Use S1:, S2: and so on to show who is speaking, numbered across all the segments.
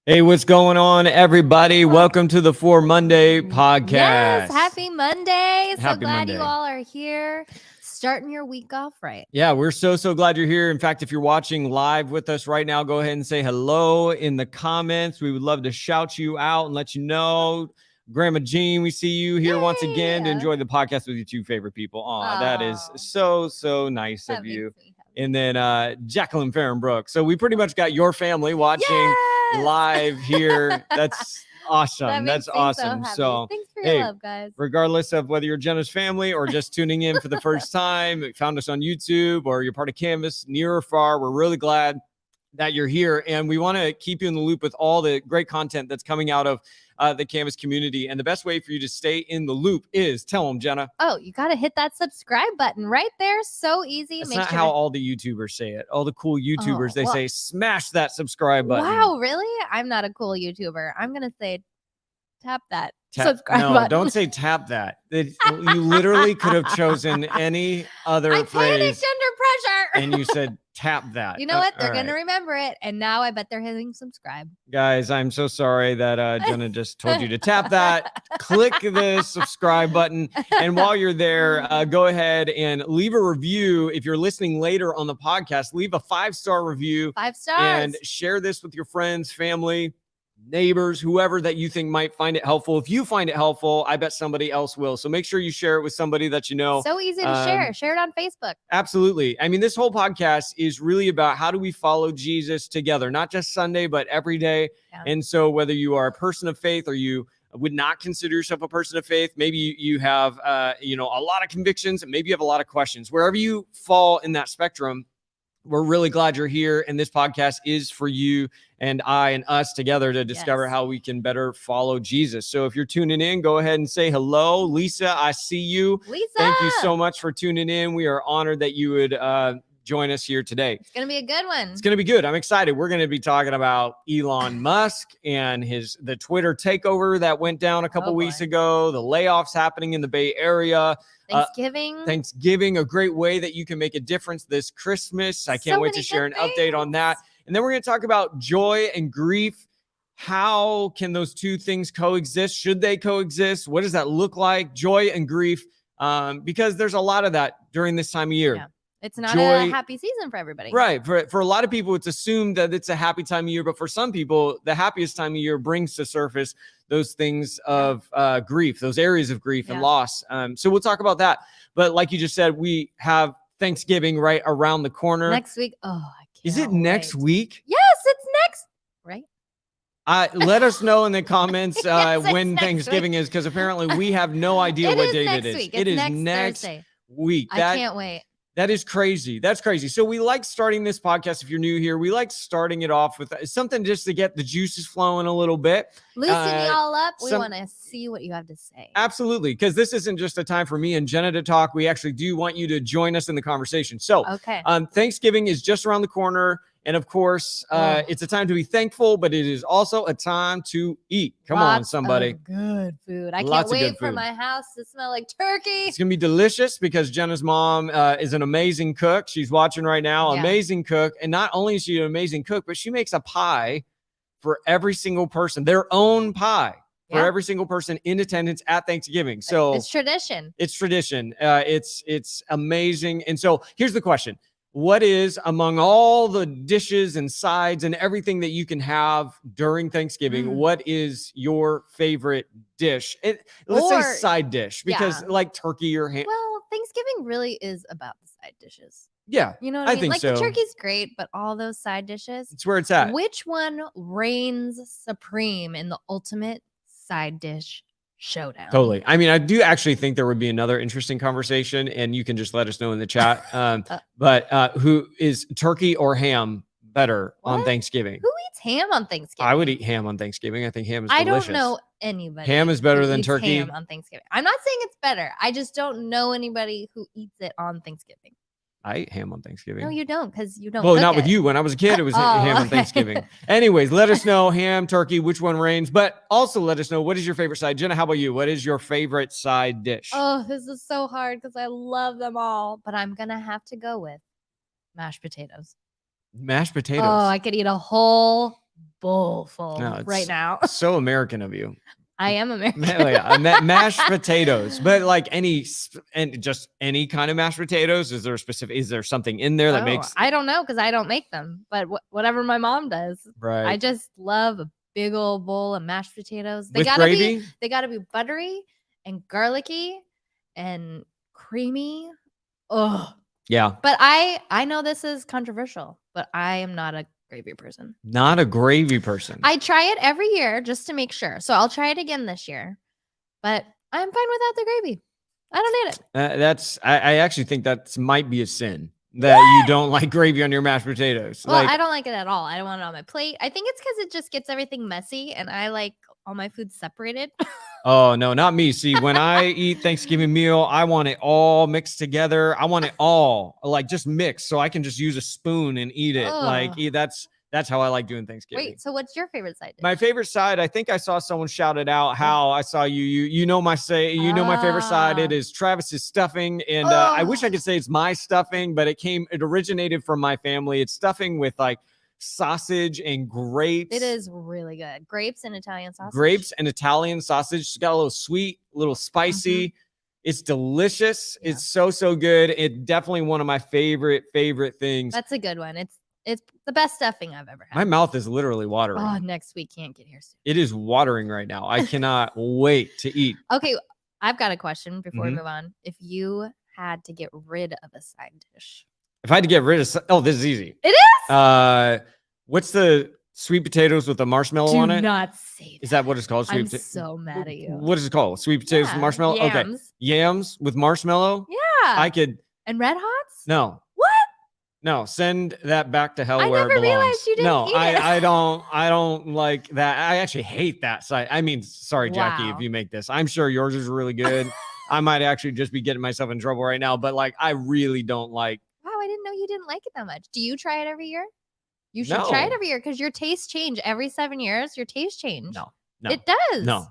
S1: Hey, what's going on, everybody? Welcome to the For Monday podcast.
S2: Yes, happy Monday. So
S1: Happy
S2: glad
S1: Monday.
S2: you all are here, starting your week off right.
S1: Yeah, we're so glad you're here. In fact, if you're watching live with us right now, go ahead and say hello in the comments. We would love to shout you out and let you know. Grandma Jean, we see you here once again to enjoy the podcast with your two favorite people. Aw, that is so nice of you. And then Jacqueline Farrenbrook. So we pretty much got your family watching live here. That's awesome. That's awesome. So
S2: thanks for your love, guys.
S1: Regardless of whether you're Jenna's family or just tuning in for the first time, found us on YouTube or you're part of Canvas, near or far, we're really glad that you're here. And we want to keep you in the loop with all the great content that's coming out of the Canvas community. And the best way for you to stay in the loop is, tell them, Jenna.
S2: Oh, you got to hit that subscribe button right there. So easy.
S1: That's not how all the YouTubers say it. All the cool YouTubers, they say, smash that subscribe button.
S2: Wow, really? I'm not a cool YouTuber. I'm going to say, tap that subscribe button.
S1: No, don't say tap that. You literally could have chosen any other
S2: I
S1: phrase.
S2: panicked under pressure.
S1: And you said tap that.
S2: You know what? They're going to remember it. And now I bet they're hitting subscribe.
S1: Guys, I'm so sorry that Jenna just told you to tap that. Click the subscribe button. And while you're there, go ahead and leave a review. If you're listening later on the podcast, leave a 5-star review.
S2: 5 stars.
S1: And share this with your friends, family, neighbors, whoever that you think might find it helpful. If you find it helpful, I bet somebody else will. So make sure you share it with somebody that you know.
S2: So easy to share. Share it on Facebook.
S1: Absolutely. I mean, this whole podcast is really about how do we follow Jesus together, not just Sunday, but every day. Yeah. And so whether you are a person of faith or you would not consider yourself a person of faith, maybe you have, a lot of convictions and maybe you have a lot of questions. Wherever you fall in that spectrum, we're really glad you're here. And this podcast is for you and I and us together to discover how we can better follow Jesus. So if you're tuning in, go ahead and say hello. Lisa, I see you.
S2: Lisa.
S1: Thank you so much for tuning in. We are honored that you would join us here today.
S2: It's going to be a good one.
S1: It's going to be good. I'm excited. We're going to be talking about Elon Musk and the Twitter takeover that went down a couple weeks ago, the layoffs happening in the Bay Area. Thanksgiving, a great way that you can make a difference this Christmas. I can't wait to share an update on that. And then we're going to talk about joy and grief. How can those two things coexist? Should they coexist? What does that look like? Joy and grief, because there's a lot of that during this time of year.
S2: Yeah. It's not a happy season for everybody.
S1: Right. For a lot of people, it's assumed that it's a happy time of year. But for some people, the happiest time of year brings to surface those things of grief, those areas of grief and loss. So we'll talk about that. But like you just said, we have Thanksgiving right around the corner.
S2: Next week. Oh, I can't
S1: Is it next week?
S2: Yes, it's next. Right.
S1: Let us know in the comments when Thanksgiving is, because apparently we have no idea what date it is.
S2: It is next Thursday.
S1: Week.
S2: I can't wait.
S1: That is crazy. That's crazy. So we like starting this podcast. If you're new here, we like starting it off with something just to get the juices flowing a little bit.
S2: Loosen y'all up. We want to see what you have to say.
S1: Absolutely. Because this isn't just a time for me and Jenna to talk. We actually do want you to join us in the conversation. So Thanksgiving is just around the corner. And of course, it's a time to be thankful, but it is also a time to eat. Come on, somebody.
S2: Good food. I can't wait for my house to smell like turkey.
S1: It's going to be delicious because Jenna's mom is an amazing cook. She's watching right now. Yeah. Amazing cook. And not only is she an amazing cook, but she makes a pie for every single person, their own pie. For every single person in attendance at Thanksgiving. So
S2: it's tradition.
S1: It's tradition. It's amazing. And so here's the question. What is, among all the dishes and sides and everything that you can have during Thanksgiving, what is your favorite dish? Let's say side dish, because like turkey or ham.
S2: Well, Thanksgiving really is about the side dishes.
S1: Yeah,
S2: you know what I mean?
S1: Think
S2: like
S1: so.
S2: The turkey's great, but all those side dishes.
S1: It's where it's at.
S2: Which one reigns supreme in the ultimate side dish showdown?
S1: Totally. I mean, I do actually think there would be another interesting conversation, and you can just let us know in the chat. But who is turkey or ham better on Thanksgiving?
S2: Who eats ham on Thanksgiving?
S1: I would eat ham on Thanksgiving. I think ham is delicious.
S2: I don't know anybody.
S1: Ham is better than turkey.
S2: Ham on Thanksgiving. I'm not saying it's better. I just don't know anybody who eats it on Thanksgiving.
S1: I eat ham on Thanksgiving.
S2: No, you don't, because you don't.
S1: Well, not with you. When I was a kid, it was ham on Thanksgiving. Anyways, let us know, ham, turkey, which one reigns. But also let us know, what is your favorite side? Jenna, how about you? What is your favorite side dish?
S2: Oh, this is so hard because I love them all. But I'm going to have to go with mashed potatoes.
S1: Mashed potatoes.
S2: Oh, I could eat a whole bowl full
S1: No, it's
S2: right now.
S1: So American of you.
S2: I am American.
S1: Mashed potatoes, but like just any kind of mashed potatoes. Is there something in there that makes?
S2: I don't know because I don't make them, but whatever my mom does,
S1: Right.
S2: I just love a big old bowl of mashed potatoes.
S1: With gravy?
S2: They gotta be buttery and garlicky and creamy. Oh
S1: Yeah.
S2: But I know this is controversial, but I am not a gravy person.
S1: Not a gravy person.
S2: I try it every year just to make sure. So I'll try it again this year, but I'm fine without the gravy. I don't need it.
S1: I actually think that might be a sin that you don't like gravy on your mashed potatoes.
S2: Well, I don't like it at all. I don't want it on my plate. I think it's because it just gets everything messy, and I like all my food separated.
S1: Oh, no, not me. See, when I eat Thanksgiving meal, I want it all mixed together. I want it all like just mixed so I can just use a spoon and eat it. That's how I like doing Thanksgiving.
S2: Wait, so what's your favorite side dish?
S1: My favorite side, I think I saw someone shout it out how I saw you know my favorite side. It is Travis's stuffing. And I wish I could say it's my stuffing, but it originated from my family. It's stuffing with like sausage and grapes.
S2: It is really good. Grapes and Italian sausage.
S1: Grapes and Italian sausage. It's got a little sweet, a little spicy. Mm-hmm. It's delicious. Yeah. It's so good. It's definitely one of my favorite things.
S2: That's a good one. It's the best stuffing I've ever had.
S1: My mouth is literally watering.
S2: Oh, next week can't get here soon.
S1: It is watering right now. I cannot wait to eat.
S2: Okay, I've got a question before we move on. If you had to get rid of a side dish.
S1: If I had to get rid of, this is easy.
S2: It is?
S1: What's the sweet potatoes with the marshmallow on it?
S2: Do not say that.
S1: Is that what it's called?
S2: I'm so mad at you.
S1: What is it called? Sweet potatoes with marshmallow?
S2: Yams.
S1: Okay. Yams with marshmallow?
S2: Yeah.
S1: I could.
S2: And Red Hots?
S1: No.
S2: What?
S1: No, send that back to hell
S2: I
S1: where it belongs.
S2: never realized you didn't eat it.
S1: I don't like that. I actually hate that side. I mean, sorry, Jackie, if you make this. I'm sure yours is really good. I might actually just be getting myself in trouble right now, but like I really don't like.
S2: Wow, I didn't know you didn't like it that much. Do you try it every year? You should try it every year because your tastes change every 7 years. Your tastes change.
S1: No.
S2: It does.
S1: No.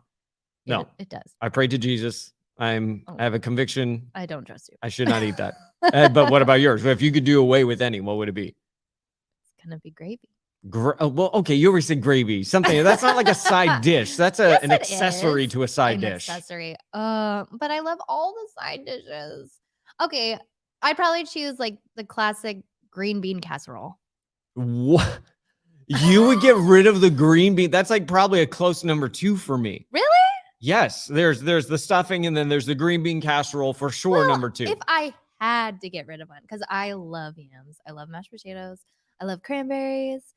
S2: It does.
S1: I pray to Jesus. I have a conviction.
S2: I don't trust you.
S1: I should not eat that. But what about yours? If you could do away with any, what would it be?
S2: It's gonna be gravy.
S1: Well, okay, you already said gravy. Something that's not like a side dish. That's an accessory to a side dish.
S2: Accessory. But I love all the side dishes. Okay, I'd probably choose like the classic green bean casserole.
S1: What? You would get rid of the green bean? That's like probably a close number 2 for me.
S2: Really?
S1: Yes. There's the stuffing and then there's the green bean casserole for sure.
S2: Well,
S1: number 2.
S2: If I had to get rid of one, because I love yams, I love mashed potatoes, I love cranberries,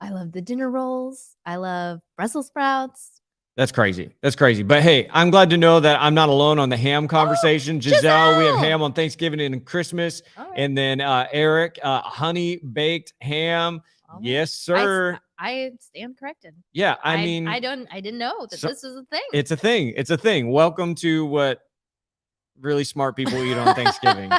S2: I love the dinner rolls, I love Brussels sprouts.
S1: That's crazy. But hey, I'm glad to know that I'm not alone on the ham conversation. Giselle, we have ham on Thanksgiving and Christmas. Right. And then Eric, honey baked ham. Oh, yes, sir.
S2: I stand corrected.
S1: Yeah, I
S2: didn't know that this was a thing.
S1: It's a thing. Welcome to what really smart people eat on Thanksgiving.
S2: I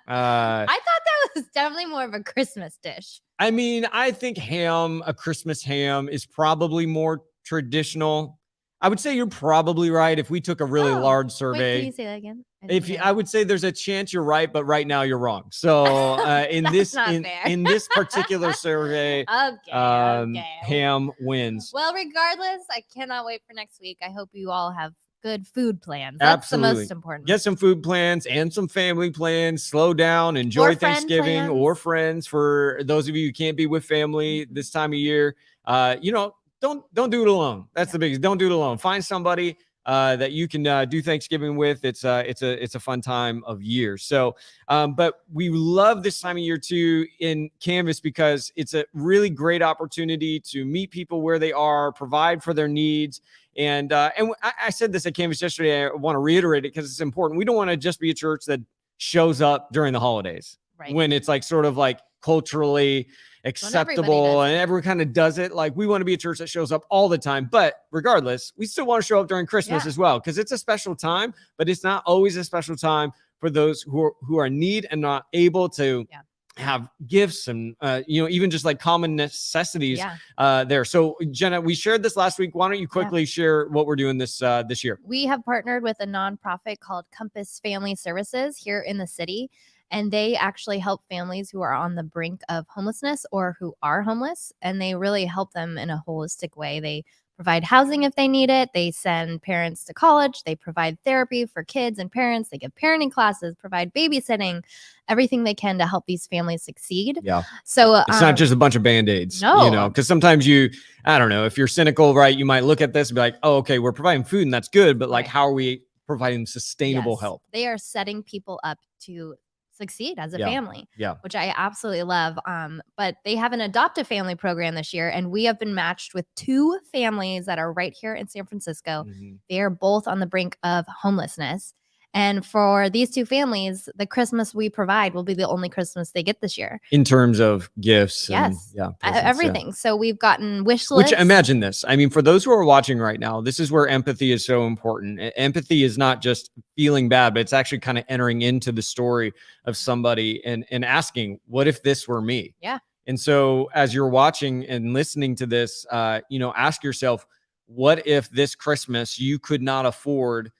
S2: thought that was definitely more of a Christmas dish.
S1: I mean, I think a Christmas ham is probably more traditional. I would say you're probably right. If we took a really large survey,
S2: wait, can you say that again?
S1: I would say there's a chance you're right, but right now you're wrong. So in this particular survey, ham wins.
S2: Well, regardless, I cannot wait for next week. I hope you all have good food plans. That's the most important.
S1: Get some food plans and some family plans. Slow down, enjoy Thanksgiving or friends. For those of you who can't be with family this time of year, don't do it alone. That's the biggest. Don't do it alone. Find somebody that you can do Thanksgiving with. It's a fun time of year. So, but we love this time of year too in Canvas because it's a really great opportunity to meet people where they are, provide for their needs. And I said this at Canvas yesterday. I want to reiterate it because it's important. We don't want to just be a church that shows up during the holidays, right? When it's like sort of like culturally acceptable and everyone kind of does it. Like we want to be a church that shows up all the time, but regardless, we still want to show up during Christmas as well because it's a special time, but it's not always a special time for those who are in need and not able to have gifts and even just like common necessities there. So Jenna, we shared this last week. Why don't you quickly share what we're doing this year?
S2: We have partnered with a nonprofit called Compass Family Services here in the city. And they actually help families who are on the brink of homelessness or who are homeless. And they really help them in a holistic way. They provide housing if they need it. They send parents to college. They provide therapy for kids and parents. They give parenting classes, provide babysitting, everything they can to help these families succeed.
S1: Yeah.
S2: So
S1: it's not just a bunch of Band-Aids,
S2: no.
S1: because sometimes I don't know, if you're cynical, right, you might look at this and be like, oh, okay, we're providing food and that's good, but like, how are we providing sustainable help?
S2: They are setting people up to succeed as a
S1: Yeah.
S2: family,
S1: Yeah.
S2: which I absolutely love. But they have an adopt a family program this year, and we have been matched with 2 families that are right here in San Francisco.
S1: Mhm.
S2: They are both on the brink of homelessness. And for these 2 families, the Christmas we provide will be the only Christmas they get this year.
S1: In terms of gifts
S2: Yes.
S1: and presents,
S2: everything. So we've gotten wish lists.
S1: Which, imagine this. I mean, for those who are watching right now, this is where empathy is so important. Empathy is not just feeling bad, but it's actually kind of entering into the story of somebody and asking, what if this were me?
S2: Yeah.
S1: And so as you're watching and listening to this, ask yourself, what if this Christmas you could not afford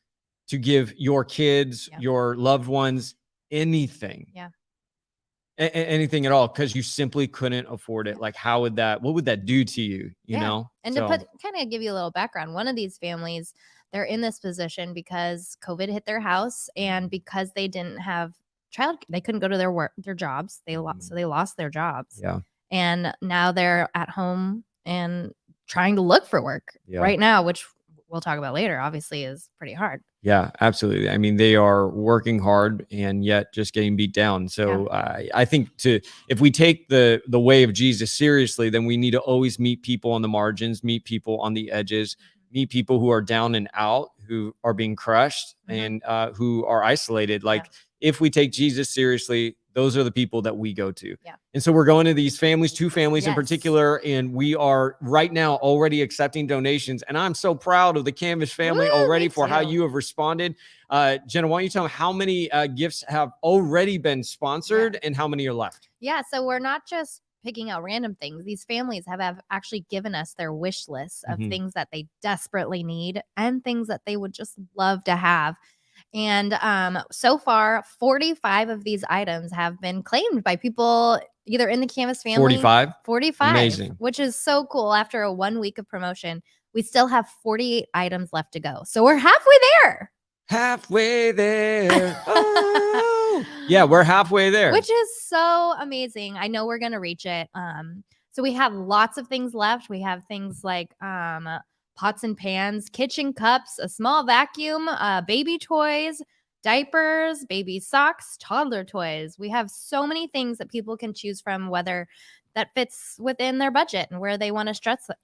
S1: to give your kids, your loved ones, anything?
S2: Yeah.
S1: Anything at all, because you simply couldn't afford it. Like, what would that do to you? You know?
S2: And to kind of give you a little background, one of these families, they're in this position because COVID hit their house, and because they didn't have they couldn't go to their jobs. They lost their jobs.
S1: Yeah.
S2: And now they're at home and trying to look for work right now, which we'll talk about later, obviously is pretty hard.
S1: Yeah, absolutely. I mean, they are working hard and yet just getting beat down. So I think if we take the way of Jesus seriously, then we need to always meet people on the margins, meet people on the edges, meet people who are down and out, who are being crushed and who are isolated. Like, if we take Jesus seriously, those are the people that we go to.
S2: Yeah.
S1: And so we're going to these families, 2 families in particular, and we are right now already accepting donations. And I'm so proud of the Canvas family already for how you have responded. Jena, why don't you tell them how many gifts have already been sponsored and how many are left?
S2: Yeah, so we're not just picking out random things. These families have actually given us their wish lists of things that they desperately need and things that they would just love to have. And so far, 45 of these items have been claimed by people either in the Canvas family.
S1: 45?
S2: 45.
S1: Amazing.
S2: Which is so cool. After a 1 week of promotion, we still have 48 items left to go. So we're halfway there.
S1: Halfway there. Oh. Yeah, we're halfway there.
S2: Which is so amazing. I know we're going to reach it. So we have lots of things left. We have things like pots and pans, kitchen cups, a small vacuum, baby toys, diapers, baby socks, toddler toys. We have so many things that people can choose from, whether that fits within their budget and where they want to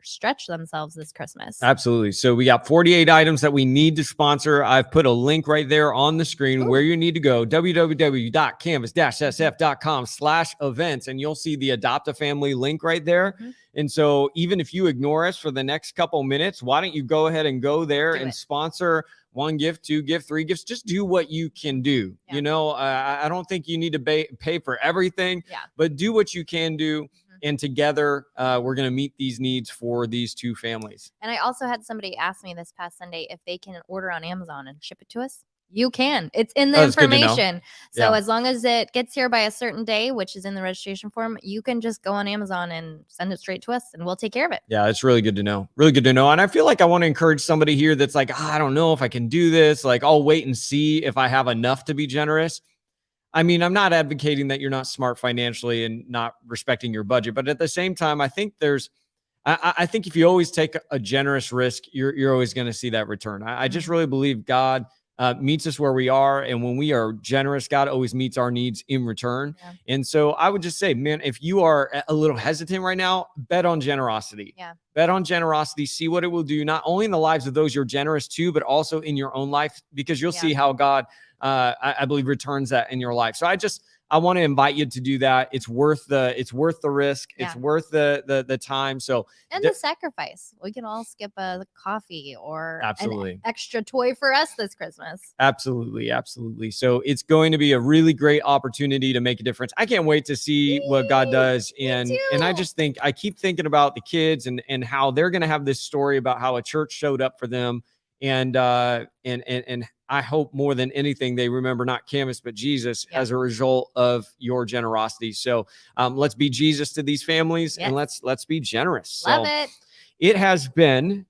S2: stretch themselves this Christmas.
S1: Absolutely. So we got 48 items that we need to sponsor. I've put a link right there on the screen where you need to go, www.canvas-sf.com/events, and you'll see the Adopt a Family link right there. And so even if you ignore us for the next couple minutes, why don't you go ahead and go there and sponsor 1 gift, 2 gift, 3 gifts. Just do what you can do. I don't think you need to pay for everything, but do what you can do. And together, we're going to meet these needs for these 2 families.
S2: And I also had somebody ask me this past Sunday if they can order on Amazon and ship it to us. You can. It's in the information. So as long as it gets here by a certain day, which is in the registration form, you can just go on Amazon and send it straight to us and we'll take care of it.
S1: Yeah, it's really good to know. Really good to know. And I feel like I want to encourage somebody here that's like, I don't know if I can do this. Like, I'll wait and see if I have enough to be generous. I mean, I'm not advocating that you're not smart financially and not respecting your budget, but at the same time, I think I think if you always take a generous risk, you're always going to see that return. I just really believe God meets us where we are. And when we are generous, God always meets our needs in return. And so I would just say, man, if you are a little hesitant right now, bet on generosity. Bet on generosity, see what it will do, not only in the lives of those you're generous to, but also in your own life, because you'll see how God, I believe, returns that in your life. So I want to invite you to do that. It's worth the risk. It's worth the time. So
S2: the sacrifice. We can all skip a coffee or
S1: an
S2: extra toy for us this Christmas.
S1: Absolutely. Absolutely. So it's going to be a really great opportunity to make a difference. I can't wait to see what God does. And I just think, I keep thinking about the kids and how they're going to have this story about how a church showed up for them. And I hope more than anything, they remember not Camus, but Jesus as a result of your generosity. So let's be Jesus to these families and let's be generous.
S2: Love it.
S1: It has been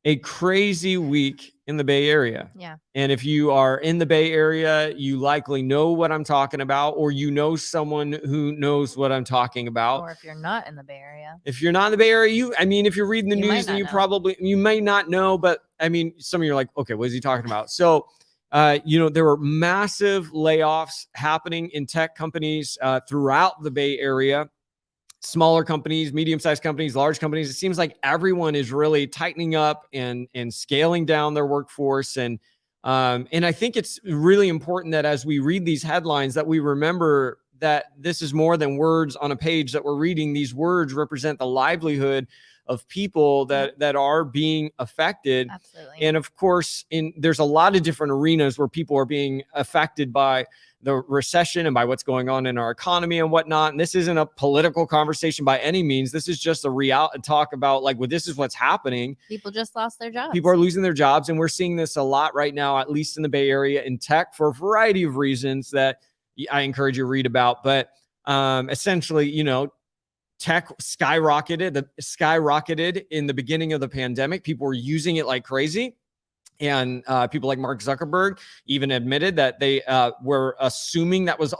S1: a crazy week in the Bay Area.
S2: Yeah.
S1: And if you are in the Bay Area, you likely know what I'm talking about, or you know someone who knows what I'm talking about.
S2: Or if you're not in the Bay Area.
S1: If you're not in the Bay Area, if you're reading the news, then you may not know, but some of you are like, okay, what is he talking about? So, there were massive layoffs happening in tech companies throughout the Bay Area. Smaller companies, medium-sized companies, large companies. It seems like everyone is really tightening up and scaling down their workforce. And I think it's really important that as we read these headlines, that we remember that this is more than words on a page that we're reading. These words represent the livelihood of people that are being affected.
S2: Absolutely.
S1: And of course, there's a lot of different arenas where people are being affected by the recession and by what's going on in our economy and whatnot. And this isn't a political conversation by any means. This is just a talk about this is what's happening.
S2: People just lost their jobs.
S1: People are losing their jobs. And we're seeing this a lot right now, at least in the Bay Area in tech, for a variety of reasons that I encourage you to read about. But essentially, tech skyrocketed in the beginning of the pandemic. People were using it like crazy. And people like Mark Zuckerberg even admitted that they were assuming that was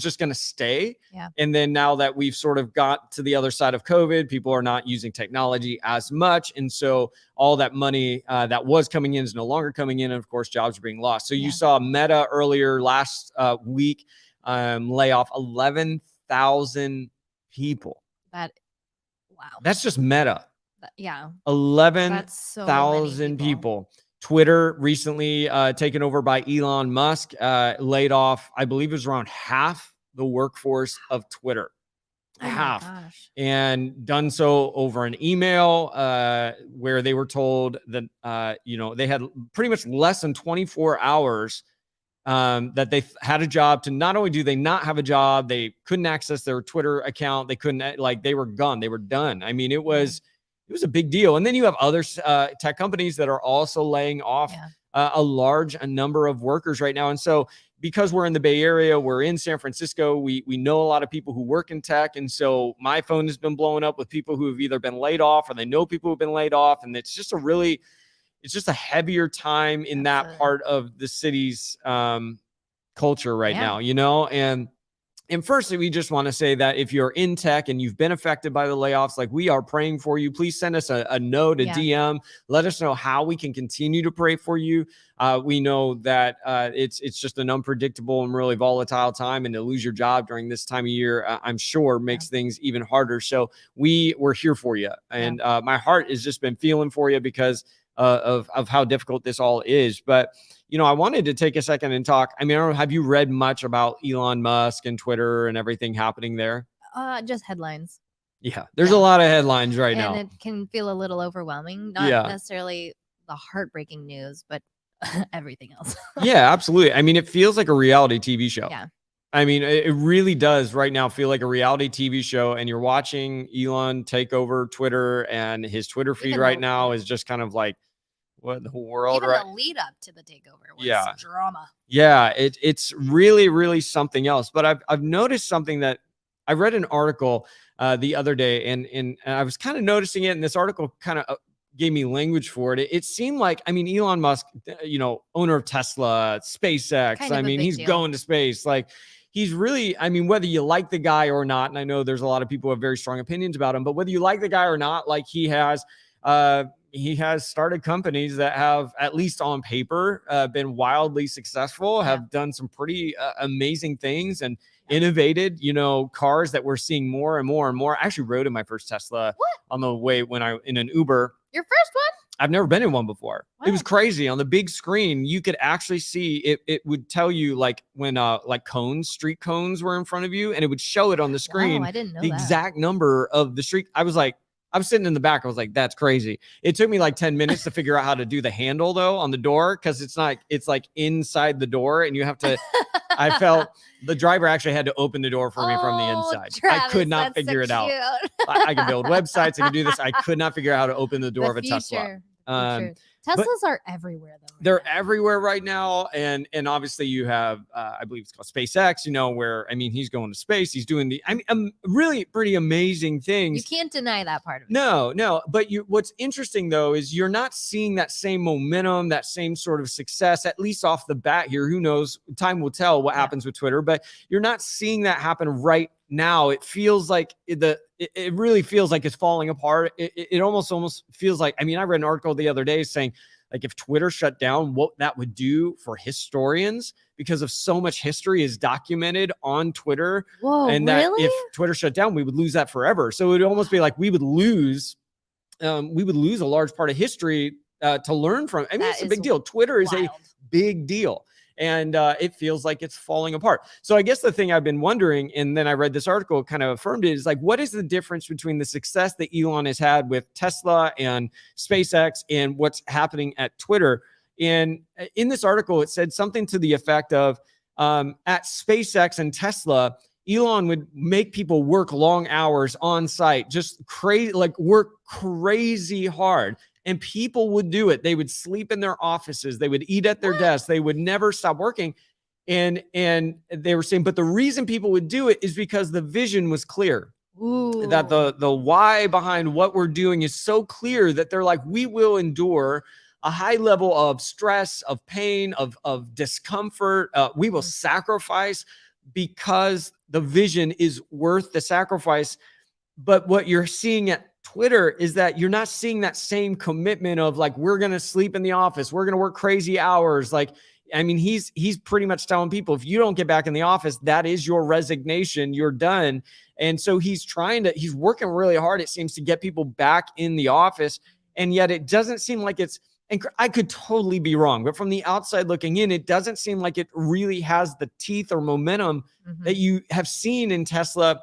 S1: just going to stay.
S2: Yeah.
S1: And then now that we've sort of got to the other side of COVID, people are not using technology as much. And so all that money that was coming in is no longer coming in. And of course, jobs are being lost. So you saw Meta earlier last week lay off 11,000 people.
S2: Wow.
S1: That's just Meta.
S2: 11,000
S1: people. Twitter recently taken over by Elon Musk, laid off, I believe it was around half the workforce of Twitter. Half.
S2: Gosh.
S1: And done so over an email where they were told that, they had pretty much less than 24 hours that they had a job. To not only do they not have a job, they couldn't access their Twitter account. They couldn't, they were gone. They were done. It was a big deal. And then you have other tech companies that are also laying off a large number of workers right now. And so because we're in the Bay Area, we're in San Francisco, we know a lot of people who work in tech. And so my phone has been blowing up with people who have either been laid off or they know people who've been laid off. And it's just a heavier time in that part of the city's culture right now, And firstly, we just want to say that if you're in tech and you've been affected by the layoffs, we are praying for you. Please send us a note, a DM. Let us know how we can continue to pray for you. We know that it's just an unpredictable and really volatile time, and to lose your job during this time of year, I'm sure makes things even harder. So we're here for you. And my heart has just been feeling for you because of how difficult this all is. But I wanted to take a second and talk. I don't know, have you read much about Elon Musk and Twitter and everything happening there?
S2: Just headlines.
S1: Yeah, there's a lot of headlines right now.
S2: And it can feel a little overwhelming. Not necessarily the heartbreaking news, but everything else.
S1: Yeah, absolutely. It feels like a reality TV show.
S2: Yeah.
S1: It really does right now feel like a reality TV show, and you're watching Elon take over Twitter, and his Twitter feed right now is just kind of like, what in the world,
S2: even the lead up to the takeover was drama.
S1: Yeah, it's really, really something else. But I've noticed something that I read an article the other day, and I was kind of noticing it, and this article kind of gave me language for it. It seemed like, Elon Musk, owner of Tesla, SpaceX, he's going to space. He's really, whether you like the guy or not, and I know there's a lot of people who have very strong opinions about him, but whether you like the guy or not, he has started companies that have, at least on paper, been wildly successful, have done some pretty amazing things and innovated, cars that we're seeing more and more and more. I actually rode in my first Tesla on the way in an Uber.
S2: Your first one?
S1: I've never been in one before. Wow. It was crazy. On the big screen, you could actually see it. It would tell you when street cones were in front of you, and it would show it on the screen.
S2: Wow, I didn't know
S1: the exact number of the street. I was sitting in the back. I was like, that's crazy. It took me 10 minutes to figure out how to do the handle though on the door. Cause it's inside the door, and you have to, I felt the driver actually had to open the door for me from the inside.
S2: Travis,
S1: I could not figure it out. I could build websites. I could do this. I could not figure out how to open the door of a Tesla.
S2: Teslas are everywhere though.
S1: They're everywhere right now. And obviously you have, I believe it's called SpaceX, where, he's going to space. He's doing really pretty amazing things.
S2: You can't deny that part of it.
S1: No. But what's interesting though, is you're not seeing that same momentum, that same sort of success, at least off the bat here. Who knows? Time will tell what happens with Twitter, but you're not seeing that happen right now. It feels like it really feels like it's falling apart. It almost feels like, I read an article the other day saying, like, if Twitter shut down, what that would do for historians, because of so much history is documented on Twitter.
S2: Whoa,
S1: and that if Twitter shut down, we would lose that forever. So it would almost be like we would lose a large part of history to learn from. It's a big deal. Twitter is a big deal. And it feels like it's falling apart. So I guess the thing I've been wondering, and then I read this article kind of affirmed it, is like, what is the difference between the success that Elon has had with Tesla and SpaceX and what's happening at Twitter? And in this article, it said something to the effect of at SpaceX and Tesla, Elon would make people work long hours on site, just crazy, like work crazy hard. And people would do it. They would sleep in their offices. They would eat at their desks. They would never stop working. And they were saying, but the reason people would do it is because the vision was clear. Ooh. That the why behind what we're doing is so clear that they're like, we will endure a high level of stress, of pain, of discomfort. We will sacrifice because the vision is worth the sacrifice. But what you're seeing at Twitter is that you're not seeing that same commitment of like, we're going to sleep in the office. We're going to work crazy hours. Like, he's pretty much telling people, if you don't get back in the office, that is your resignation. You're done. And so he's working really hard, it seems, to get people back in the office. And yet it doesn't seem like it's, and I could totally be wrong, but from the outside looking in, it doesn't seem like it really has the teeth or momentum that you have seen in Tesla,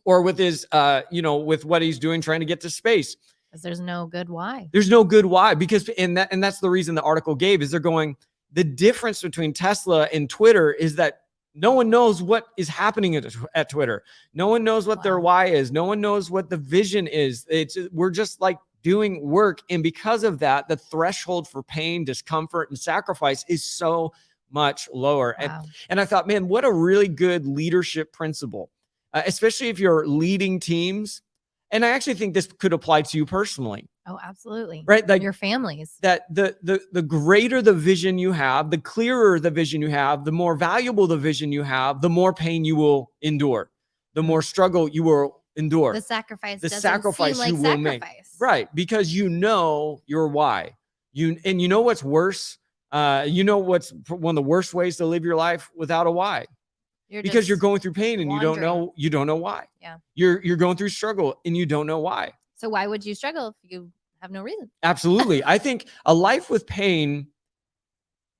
S1: or with his, with what he's doing, trying to get to space.
S2: Because there's no good why.
S1: There's no good why, because, and that's the reason the article gave, is they're going, the difference between Tesla and Twitter is that no one knows what is happening at Twitter. No one knows what their why is. No one knows what the vision is. We're just like doing work. And because of that, the threshold for pain, discomfort, and sacrifice is so much lower. Wow. And I thought, man, what a really good leadership principle. Especially if you're leading teams. And I actually think this could apply to you personally.
S2: Oh, absolutely.
S1: Right? Like
S2: your families.
S1: That the greater the vision you have, the clearer the vision you have, the more valuable the vision you have, the more pain you will endure, the more struggle you will endure.
S2: The sacrifice
S1: you will make. Right. Because you know your why. You know what's worse. What's one of the worst ways to live your life? Without a why. Because you're going through pain and you don't know why. Yeah. You're going through struggle and you don't know why.
S2: So why would you struggle if you have no reason?
S1: Absolutely. I think a life with pain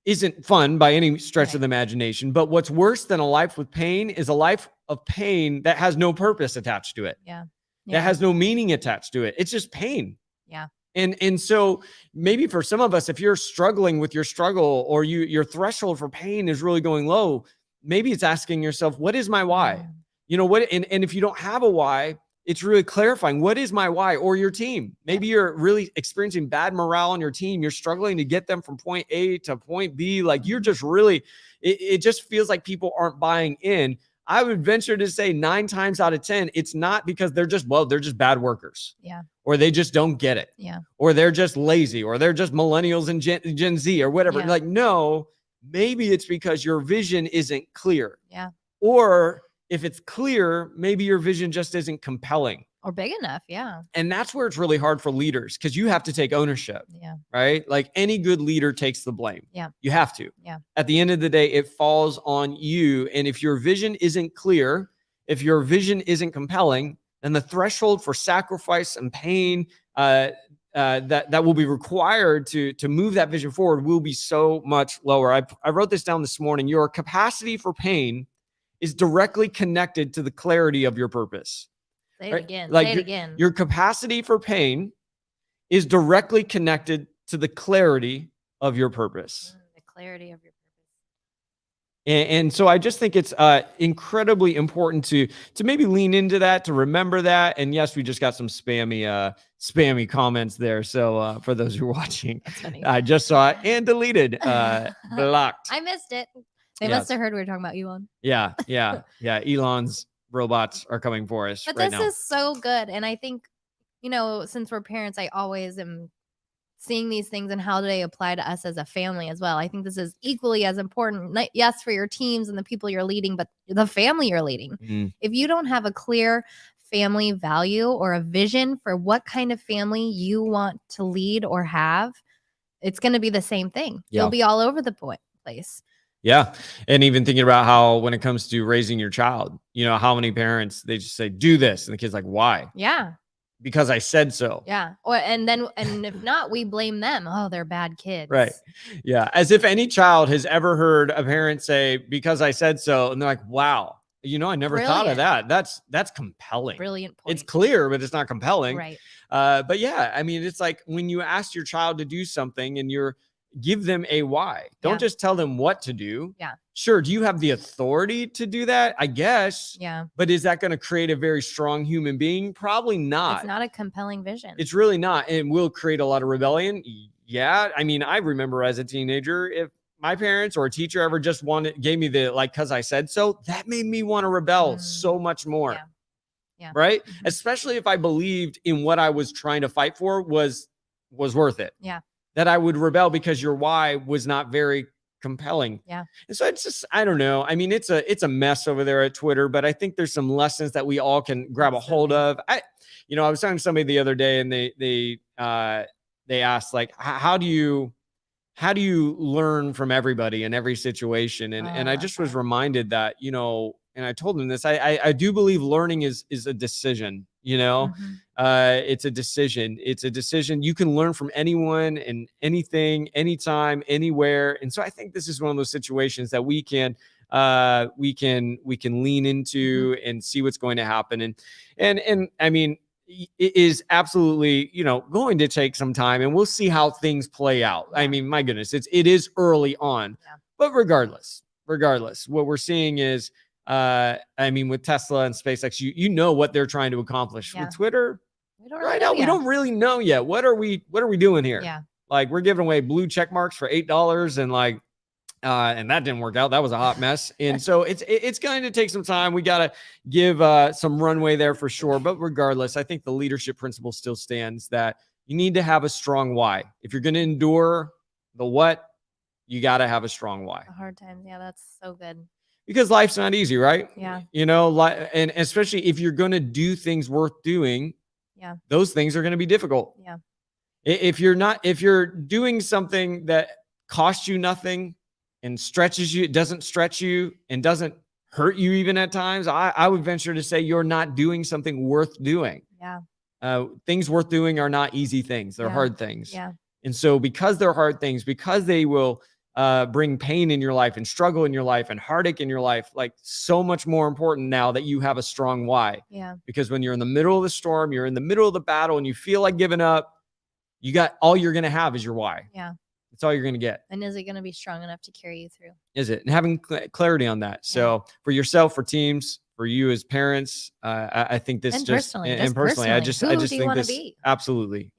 S1: isn't fun by any stretch of the imagination, but what's worse than a life with pain is a life of pain that has no purpose attached to it.
S2: Yeah.
S1: That has no meaning attached to it. It's just pain.
S2: Yeah.
S1: And so maybe for some of us, if you're struggling with your struggle, or your threshold for pain is really going low, maybe it's asking yourself, what is my why? And if you don't have a why, it's really clarifying, what is my why? Or your team. Maybe you're really experiencing bad morale on your team. You're struggling to get them from point A to point B. Like you're just really, it just feels like people aren't buying in. I would venture to say 9 times out of 10, it's not because they're just bad workers.
S2: Yeah.
S1: Or they just don't get it.
S2: Yeah.
S1: Or they're just lazy, or they're just millennials and Gen Z or whatever. Like, no, maybe it's because your vision isn't clear.
S2: Yeah.
S1: Or if it's clear, maybe your vision just isn't compelling.
S2: Or big enough. Yeah.
S1: And that's where it's really hard for leaders, because you have to take ownership.
S2: Yeah.
S1: Right? Like any good leader takes the blame.
S2: Yeah.
S1: You have to.
S2: Yeah.
S1: At the end of the day, it falls on you. And if your vision isn't clear, if your vision isn't compelling, then the threshold for sacrifice and pain that will be required to move that vision forward will be so much lower. I wrote this down this morning. Your capacity for pain is directly connected to the clarity of your purpose.
S2: Say it again. Say it again.
S1: Your capacity for pain is directly connected to the clarity of your purpose.
S2: The clarity of your purpose.
S1: And so I just think it's incredibly important to maybe lean into that, to remember that. And yes, we just got some spammy comments there. So for those who are watching,
S2: That's funny.
S1: I just saw it and deleted, blocked.
S2: I missed it. They
S1: Yes.
S2: must have heard we were talking about Elon.
S1: Yeah. Elon's robots are coming for us
S2: But
S1: right
S2: this
S1: now.
S2: is so good. And I think, you know, since we're parents, I always am seeing these things and how they apply to us as a family as well. I think this is equally as important, yes, for your teams and the people you're leading, but the family you're leading.
S1: Mm.
S2: If you don't have a clear family value or a vision for what kind of family you want to lead or have, it's going to be the same thing.
S1: Yeah.
S2: You'll be all over the place.
S1: Yeah. And even thinking about how when it comes to raising your child, you know, how many parents, they just say, do this. And the kid's like, why?
S2: Yeah.
S1: Because I said so.
S2: Yeah. And if not, we blame them. Oh, they're bad kids.
S1: Right. Yeah. As if any child has ever heard a parent say, because I said so. And they're like, wow, you know, I never thought of that. That's compelling.
S2: Brilliant point.
S1: It's clear, but it's not compelling.
S2: Right.
S1: But yeah, I mean, it's like when you ask your child to do something and give them a why. Don't just tell them what to do.
S2: Yeah.
S1: Sure. Do you have the authority to do that? I guess.
S2: Yeah.
S1: But is that going to create a very strong human being? Probably not.
S2: It's not a compelling vision.
S1: It's really not. And will create a lot of rebellion. Yeah. I mean, I remember as a teenager, if my parents or a teacher ever just gave me the, like, cause I said so, that made me want to rebel so much more.
S2: Yeah.
S1: Right. Mm-hmm. Especially if I believed in what I was trying to fight for was worth it.
S2: Yeah.
S1: That I would rebel because your why was not very compelling.
S2: Yeah.
S1: And so it's just, I don't know. I mean, it's a mess over there at Twitter, but I think there's some lessons that we all can grab a hold of. I was talking to somebody the other day and they asked, like, how do you learn from everybody in every situation? And I just was reminded that, you know, and I told them this, I do believe learning is a decision, you know. It's a decision. It's a decision. You can learn from anyone and anything, anytime, anywhere. And so I think this is one of those situations that we can lean into and see what's going to happen. And I mean, it is absolutely, you know, going to take some time, and we'll see how things play out. I mean, my goodness, it is early on, but regardless, what we're seeing is, I mean, with Tesla and SpaceX, you know what they're trying to accomplish. With Twitter, right now, we don't really know yet. What are we doing here?
S2: Yeah.
S1: Like, we're giving away blue check marks for $8 and like, and that didn't work out. That was a hot mess. And so it's going to take some time. We got to give some runway there for sure. But regardless, I think the leadership principle still stands that you need to have a strong why. If you're going to endure the what, you got to have a strong why.
S2: The hard times. Yeah, that's so good.
S1: Because life's not easy, right?
S2: Yeah.
S1: You know, and especially if you're going to do things worth doing, those things are going to be difficult.
S2: Yeah.
S1: If you're doing something that costs you nothing and stretches you, it doesn't stretch you and doesn't hurt you even at times, I would venture to say you're not doing something worth doing.
S2: Yeah.
S1: Things worth doing are not easy things. They're hard things.
S2: Yeah.
S1: And so because they're hard things, because they will bring pain in your life and struggle in your life and heartache in your life, like, so much more important now that you have a strong why.
S2: Yeah.
S1: Because when you're in the middle of the storm, you're in the middle of the battle and you feel like giving up, all you're going to have is your why.
S2: Yeah.
S1: That's all you're going to get.
S2: And is it going to be strong enough to carry you through?
S1: Is it? And having clarity on that. So for yourself, for teams, for you as parents, I think this personally, I just think this absolutely.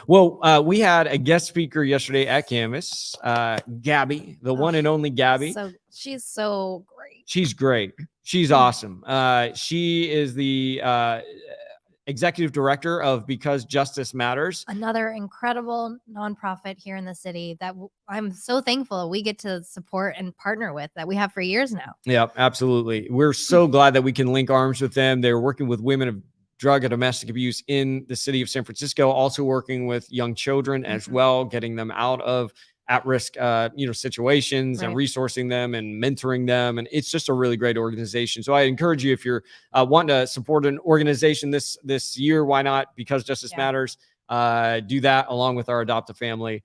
S1: Well, we had a guest speaker yesterday at Canvas, Gabby, the one and only Gabby.
S2: So she's so great.
S1: She's great. She's awesome. She is the executive director of Because Justice Matters,
S2: another incredible nonprofit here in the city that I'm so thankful we get to support and partner with, that we have for years now.
S1: Yeah, absolutely. We're so glad that we can link arms with them. They're working with women of drug and domestic abuse in the city of San Francisco, also working with young children as well, getting them out of at-risk, situations and resourcing them and mentoring them. And it's just a really great organization. So I encourage you, if you're wanting to support an organization this year, why not? Because Justice Matters, do that along with our adoptive family.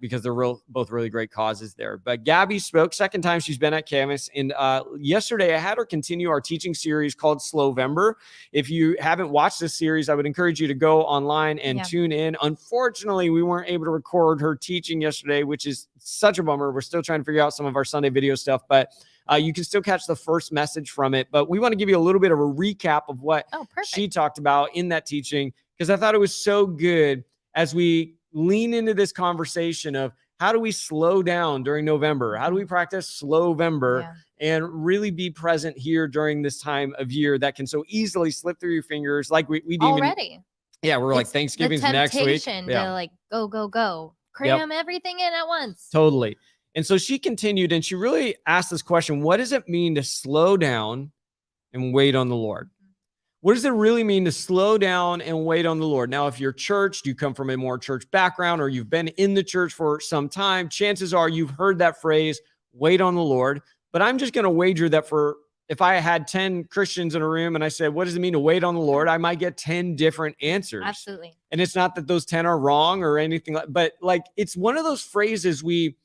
S1: because they're both really great causes there. But Gabby spoke, second time she's been at Camas. And yesterday I had her continue our teaching series called Slowvember. If you haven't watched this series, I would encourage you to go online and tune in. Unfortunately, we weren't able to record her teaching yesterday, which is such a bummer. We're still trying to figure out some of our Sunday video stuff, but you can still catch the first message from it. But we want to give you a little bit of a recap of what she talked about in that teaching, because I thought it was so good as we lean into this conversation of how do we slow down during November? How do we practice Slowvember and really be present here during this time of year that can so easily slip through your fingers? Like we
S2: already.
S1: We're like, Thanksgiving's next week.
S2: To like go, cram everything in at once.
S1: Totally. And so she continued and she really asked this question: what does it mean to slow down and wait on the Lord? What does it really mean to slow down and wait on the Lord? Now, if you're churched, you come from a more church background, or you've been in the church for some time, chances are you've heard that phrase, wait on the Lord. But I'm just going to wager that if I had 10 Christians in a room and I said, what does it mean to wait on the Lord? I might get 10 different answers.
S2: Absolutely.
S1: And it's not that those 10 are wrong or anything, but like, it's one of those phrases we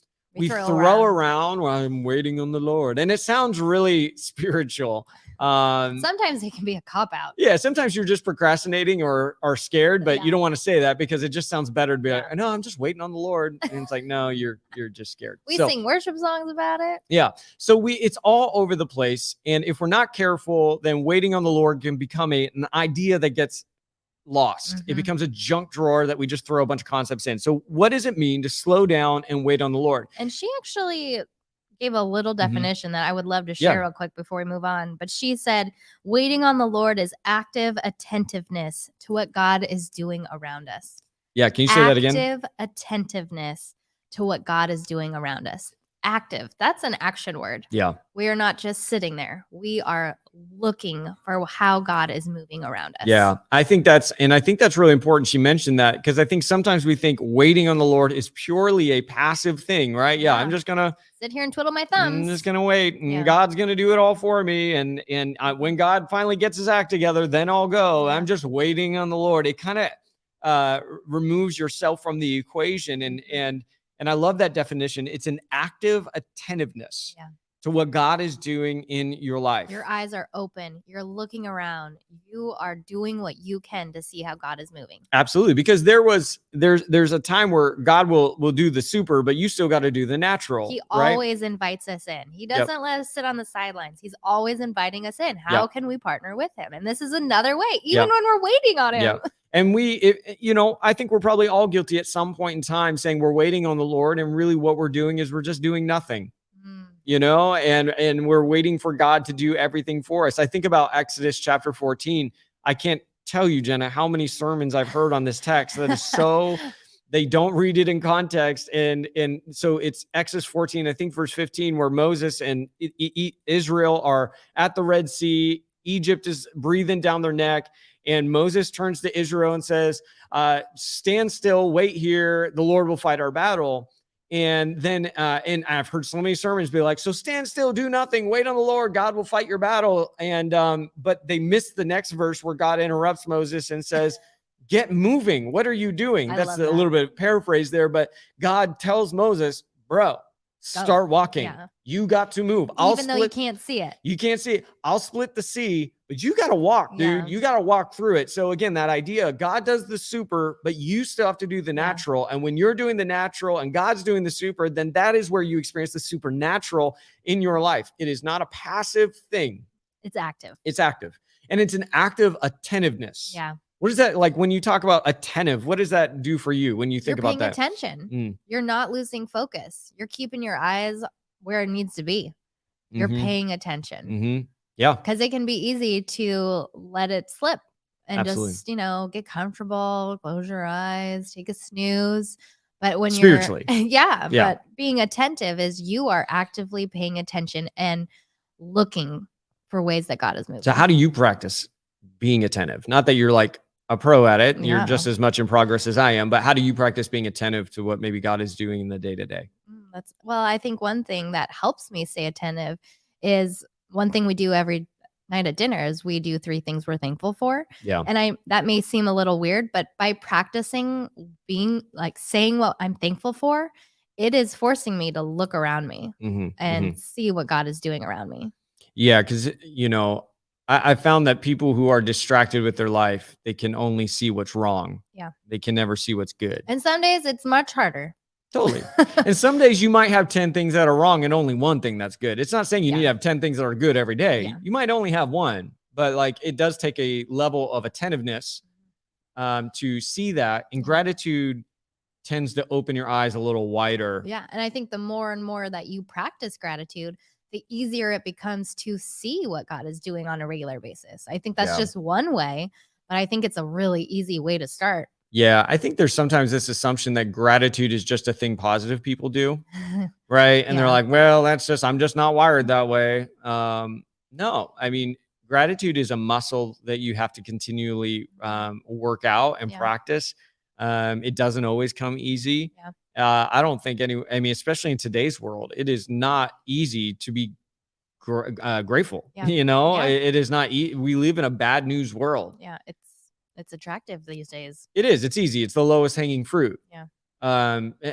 S1: throw around while I'm waiting on the Lord. And it sounds really spiritual.
S2: Sometimes it can be a cop out.
S1: Yeah. Sometimes you're just procrastinating or are scared, but you don't want to say that because it just sounds better to be like, no, I'm just waiting on the Lord. And it's like, no, you're just scared.
S2: We sing worship songs about it.
S1: Yeah. So it's all over the place. And if we're not careful, then waiting on the Lord can become an idea that gets lost. It becomes a junk drawer that we just throw a bunch of concepts in. So what does it mean to slow down and wait on the Lord?
S2: And she actually gave a little definition that I would love to share real quick before we move on. But she said, waiting on the Lord is active attentiveness to what God is doing around us.
S1: Yeah. Can you say that again?
S2: Active attentiveness to what God is doing around us. Active. That's an action word.
S1: Yeah.
S2: We are not just sitting there. We are looking for how God is moving around us.
S1: Yeah. I think that's really important. She mentioned that because I think sometimes we think waiting on the Lord is purely a passive thing, right? Yeah. I'm just going to
S2: sit here and twiddle my thumbs.
S1: I'm just going to wait and God's going to do it all for me. And when God finally gets his act together, then I'll go. I'm just waiting on the Lord. It kind of removes yourself from the equation. And I love that definition. It's an active attentiveness to what God is doing in your life.
S2: Your eyes are open. You're looking around. You are doing what you can to see how God is moving.
S1: Absolutely. Because there's a time where God will do the super, but you still got to do the natural.
S2: He always invites us in. He doesn't let us sit on the sidelines. He's always inviting us in. How can we partner with him? And this is another way, even when we're waiting on him.
S1: Yeah. And I think we're probably all guilty at some point in time saying we're waiting on the Lord. And really what we're doing is we're just doing nothing, and we're waiting for God to do everything for us. I think about Exodus chapter 14. I can't tell you, Jenna, how many sermons I've heard on this text that is so, they don't read it in context. And so it's Exodus 14, I think verse 15, where Moses and Israel are at the Red Sea. Egypt is breathing down their neck. And Moses turns to Israel and says, stand still, wait here. The Lord will fight our battle. And then, and I've heard so many sermons be like, so stand still, do nothing, wait on the Lord, God will fight your battle. And, but they missed the next verse where God interrupts Moses and says, get moving. What are you doing? That's a little bit of paraphrase there, but God tells Moses, bro, start walking. Yeah. You got to move.
S2: Even though you can't see it.
S1: You can't see it. I'll split the sea, but you got to walk, dude. You got to walk through it. So again, that idea, God does the super, but you still have to do the natural. And when you're doing the natural and God's doing the super, then that is where you experience the supernatural in your life. It is not a passive thing.
S2: It's active.
S1: It's active. And it's an active attentiveness.
S2: Yeah.
S1: What is that like when you talk about attentive? What does that do for you when you think about that?
S2: You're paying attention. You're not losing focus. You're keeping your eyes where it needs to be. You're paying attention.
S1: Yeah.
S2: Because it can be easy to let it slip and just, get comfortable, close your eyes, take a snooze. But when
S1: spiritually,
S2: but being attentive is you are actively paying attention and looking for ways that God is moving.
S1: So how do you practice being attentive? Not that you're like a pro at it. You're just as much in progress as I am, but how do you practice being attentive to what maybe God is doing in the day to day?
S2: Well, I think one thing that helps me stay attentive is one thing we do every night at dinner is we do 3 things we're thankful for.
S1: Yeah.
S2: And that may seem a little weird, but by practicing being like saying what I'm thankful for, it is forcing me to look around me and see what God is doing around me.
S1: Yeah, because I found that people who are distracted with their life, they can only see what's wrong.
S2: Yeah.
S1: They can never see what's good.
S2: And some days it's much harder.
S1: Totally. And some days you might have 10 things that are wrong and only one thing that's good. It's not saying you need to have 10 things that are good every day.
S2: Yeah.
S1: You might only have one, but like it does take a level of attentiveness to see that. And gratitude tends to open your eyes a little wider.
S2: Yeah. And I think the more and more that you practice gratitude, the easier it becomes to see what God is doing on a regular basis. I think that's just one way, but I think it's a really easy way to start.
S1: Yeah, I think there's sometimes this assumption that gratitude is just a thing positive people do, right? And they're like, well, I'm just not wired that way. No, I mean, gratitude is a muscle that you have to continually work out and practice. It doesn't always come easy. I don't think especially in today's world, it is not easy to be grateful. It is not. We live in a bad news world.
S2: Yeah, it's attractive these days.
S1: It is. It's easy. It's the lowest hanging fruit.
S2: Yeah.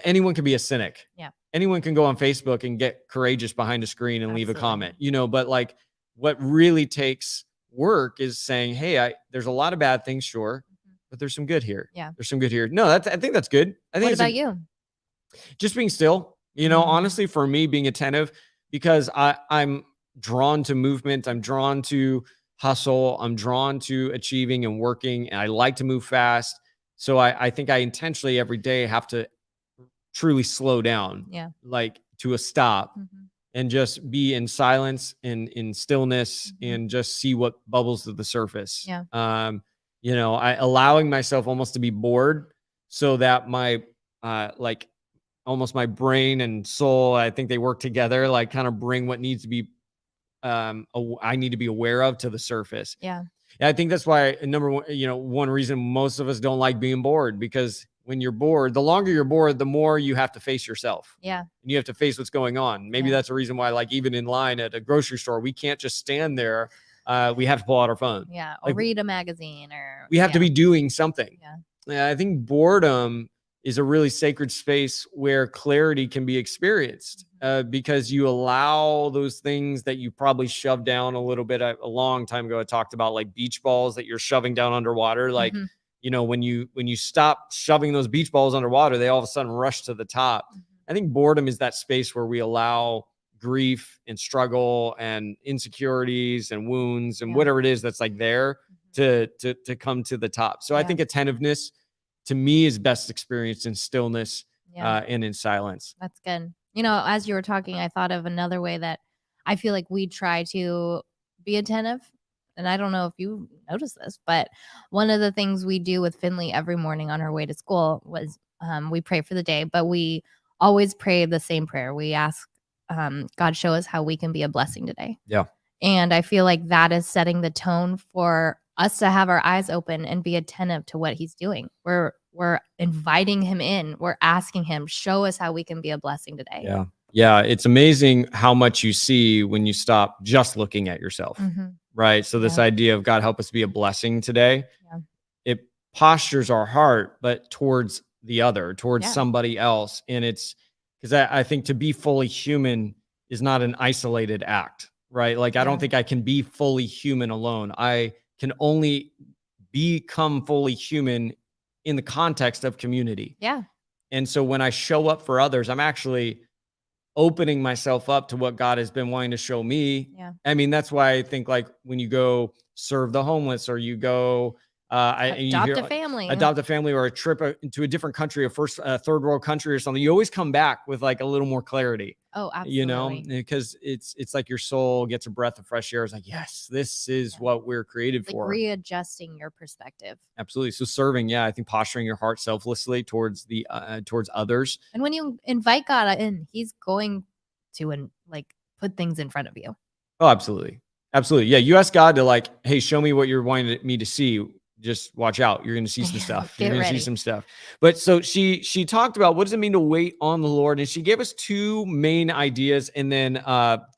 S1: Anyone can be a cynic.
S2: Yeah.
S1: Anyone can go on Facebook and get courageous behind a screen and leave a comment, but like what really takes work is saying, hey, there's a lot of bad things, sure, but there's some good here.
S2: Yeah.
S1: There's some good here. No, I think that's good. I think
S2: what about you?
S1: Just being still, honestly, for me, being attentive, because I'm drawn to movement. I'm drawn to hustle. I'm drawn to achieving and working, and I like to move fast. So I think I intentionally every day have to truly slow down, like to a stop, and just be in silence and in stillness and just see what bubbles to the surface. Allowing myself almost to be bored so that my almost my brain and soul, I think they work together, like kind of bring what needs to be I need to be aware of to the surface.
S2: Yeah.
S1: I think that's why number one, one reason most of us don't like being bored, because when you're bored, the longer you're bored, the more you have to face yourself.
S2: Yeah.
S1: And you have to face what's going on. Maybe that's a reason why, like, even in line at a grocery store, we can't just stand there. We have to pull out our phone.
S2: Yeah. Or read a magazine, or
S1: we have to be doing something.
S2: Yeah.
S1: I think boredom is a really sacred space where clarity can be experienced, because you allow those things that you probably shoved down a little bit. A long time ago, I talked about like beach balls that you're shoving down underwater. Like, when you stop shoving those beach balls underwater, they all of a sudden rush to the top. I think boredom is that space where we allow grief and struggle and insecurities and wounds and whatever it is that's like there to come to the top. So I think attentiveness, to me, is best experienced in stillness and in silence.
S2: That's good. As you were talking, I thought of another way that I feel like we try to be attentive. And I don't know if you noticed this, but one of the things we do with Finley every morning on her way to school was we pray for the day, but we always pray the same prayer. We ask God, show us how we can be a blessing today.
S1: Yeah.
S2: And I feel like that is setting the tone for us to have our eyes open and be attentive to what he's doing. We're inviting him in. We're asking him, show us how we can be a blessing today.
S1: Yeah. Yeah. It's amazing how much you see when you stop just looking at yourself. Right. So this idea of God, help us be a blessing today. It postures our heart, but towards the other, towards somebody else. And it's because I think to be fully human is not an isolated act, right? Like, I don't think I can be fully human alone. I can only become fully human in the context of community.
S2: Yeah.
S1: And so when I show up for others, I'm actually opening myself up to what God has been wanting to show me.
S2: Yeah.
S1: I mean, that's why I think, like, when you go serve the homeless, or you go
S2: adopt a family,
S1: or a trip into a different country, a third world country or something, you always come back with like a little more clarity.
S2: Oh, absolutely.
S1: Because it's like your soul gets a breath of fresh air. It's like, yes, this is what we're created for.
S2: Readjusting your perspective.
S1: Absolutely. So serving, I think posturing your heart selflessly towards towards others.
S2: And when you invite God in, he's going to put things in front of you.
S1: Oh, absolutely. Absolutely. Yeah. You ask God to, like, hey, show me what you're wanting me to see. just watch out. You're going to see some stuff. You're
S2: Get
S1: going to see
S2: ready.
S1: some stuff. But so she talked about what does it mean to wait on the Lord, and she gave us 2 main ideas and then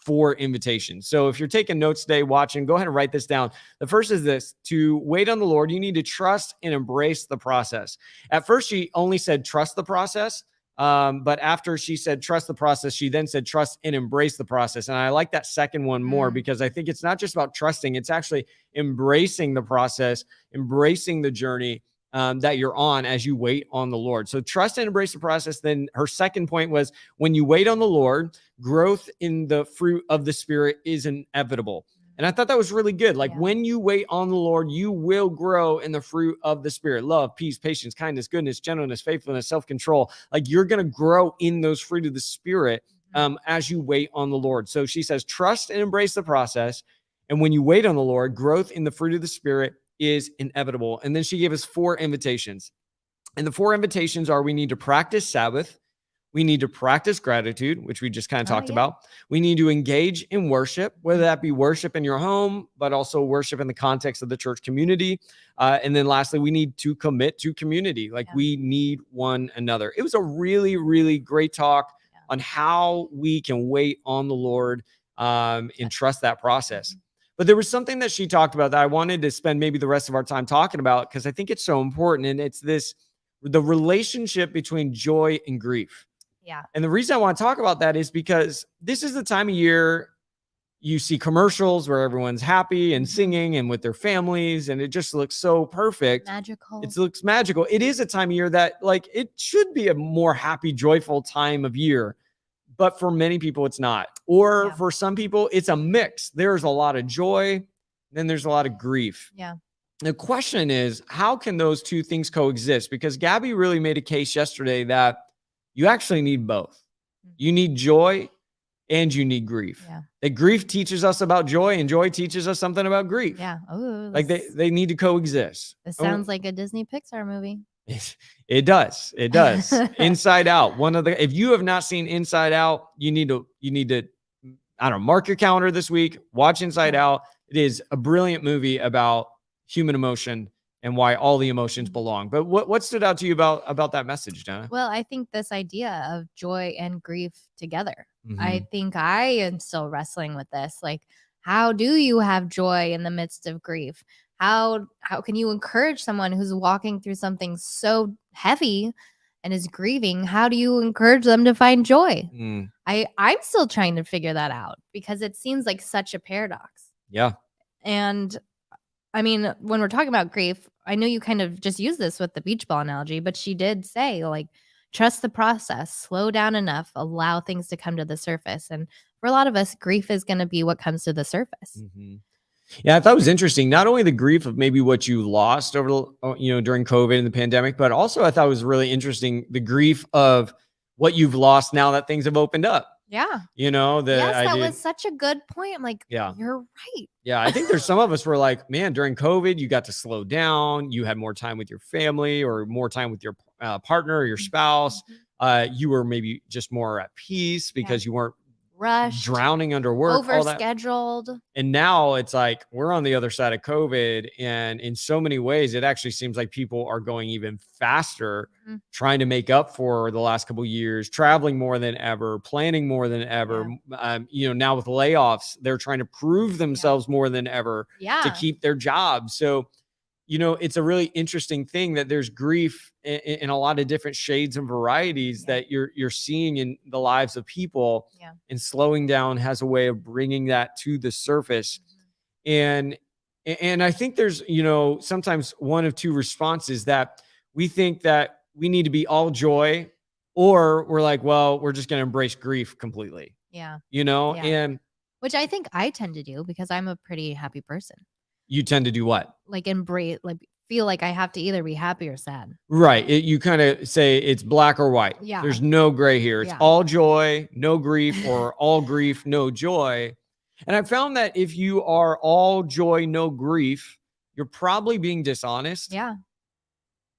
S1: 4 invitations. So if you're taking notes today, watching, go ahead and write this down. The first is this: to wait on the Lord, you need to trust and embrace the process. At first, she only said trust the process. But after she said trust the process, she then said trust and embrace the process. And I like that second one more because I think it's not just about trusting, it's actually embracing the process, embracing the journey that you're on as you wait on the Lord. So trust and embrace the process. Then her second point was when you wait on the Lord, growth in the fruit of the Spirit is inevitable. And I thought that was really good. Like when you wait on the Lord, you will grow in the fruit of the Spirit: love, peace, patience, kindness, goodness, gentleness, faithfulness, self-control. Like you're going to grow in those fruit of the Spirit as you wait on the Lord. So she says, trust and embrace the process. And when you wait on the Lord, growth in the fruit of the Spirit is inevitable. And then she gave us 4 invitations. And the 4 invitations are: we need to practice Sabbath. We need to practice gratitude, which we just kind of talked about. We need to engage in worship, whether that be worship in your home, but also worship in the context of the church community. And then lastly, we need to commit to community. Like we need one another. It was a really, really great talk on how we can wait on the Lord and trust that process. But there was something that she talked about that I wanted to spend maybe the rest of our time talking about because I think it's so important. And it's the relationship between joy and grief.
S2: Yeah.
S1: And the reason I want to talk about that is because this is the time of year you see commercials where everyone's happy and singing and with their families, and it just looks so perfect.
S2: Magical.
S1: It looks magical. It is a time of year that like it should be a more happy, joyful time of year. But for many people, it's not. Or for some people, it's a mix. There's a lot of joy, then there's a lot of grief.
S2: Yeah.
S1: The question is, how can those 2 things coexist? Because Gabby really made a case yesterday that you actually need both. You need joy and you need grief.
S2: Yeah.
S1: That grief teaches us about joy and joy teaches us something about grief.
S2: Yeah. Oh,
S1: like they need to coexist.
S2: This sounds like a Disney Pixar movie.
S1: It does. It does. Inside Out. If you have not seen Inside Out, you need to, I don't know, mark your calendar this week, watch Inside Out. It is a brilliant movie about human emotion and why all the emotions belong. But what stood out to you about that message, Jena?
S2: Well, I think this idea of joy and grief together. I think I am still wrestling with this. Like, how do you have joy in the midst of grief? How can you encourage someone who's walking through something so heavy and is grieving? How do you encourage them to find joy? I'm still trying to figure that out because it seems like such a paradox.
S1: Yeah.
S2: And I mean, when we're talking about grief, I know you kind of just used this with the beach ball analogy, but she did say, like, trust the process, slow down enough, allow things to come to the surface. And for a lot of us, grief is going to be what comes to the surface.
S1: Yeah, I thought it was interesting. Not only the grief of maybe what you lost over, during COVID and the pandemic, but also I thought it was really interesting the grief of what you've lost now that things have opened up.
S2: Yeah.
S1: That
S2: was such a good point. I'm like, you're right.
S1: Yeah, I think there's some of us were like, man, during COVID, you got to slow down. You had more time with your family or more time with your partner or your spouse. You were maybe just more at peace because you weren't
S2: rushed,
S1: drowning under work,
S2: overscheduled.
S1: And now it's like we're on the other side of COVID. And in so many ways, it actually seems like people are going even faster, trying to make up for the last couple of years, traveling more than ever, planning more than ever. Now with layoffs, they're trying to prove themselves more than ever to keep their jobs. So, it's a really interesting thing that there's grief in a lot of different shades and varieties that you're seeing in the lives of people, and slowing down has a way of bringing that to the surface. And I think there's, sometimes one of 2 responses that we think that we need to be all joy, or we're like, well, we're just going to embrace grief completely. And
S2: which I think I tend to do because I'm a pretty happy person.
S1: You tend to do what?
S2: Like embrace, like feel like I have to either be happy or sad.
S1: Right. You kind of say it's black or white.
S2: Yeah.
S1: There's no gray here. It's all joy, no grief, or all grief, no joy. And I found that if you are all joy, no grief, you're probably being dishonest.
S2: Yeah.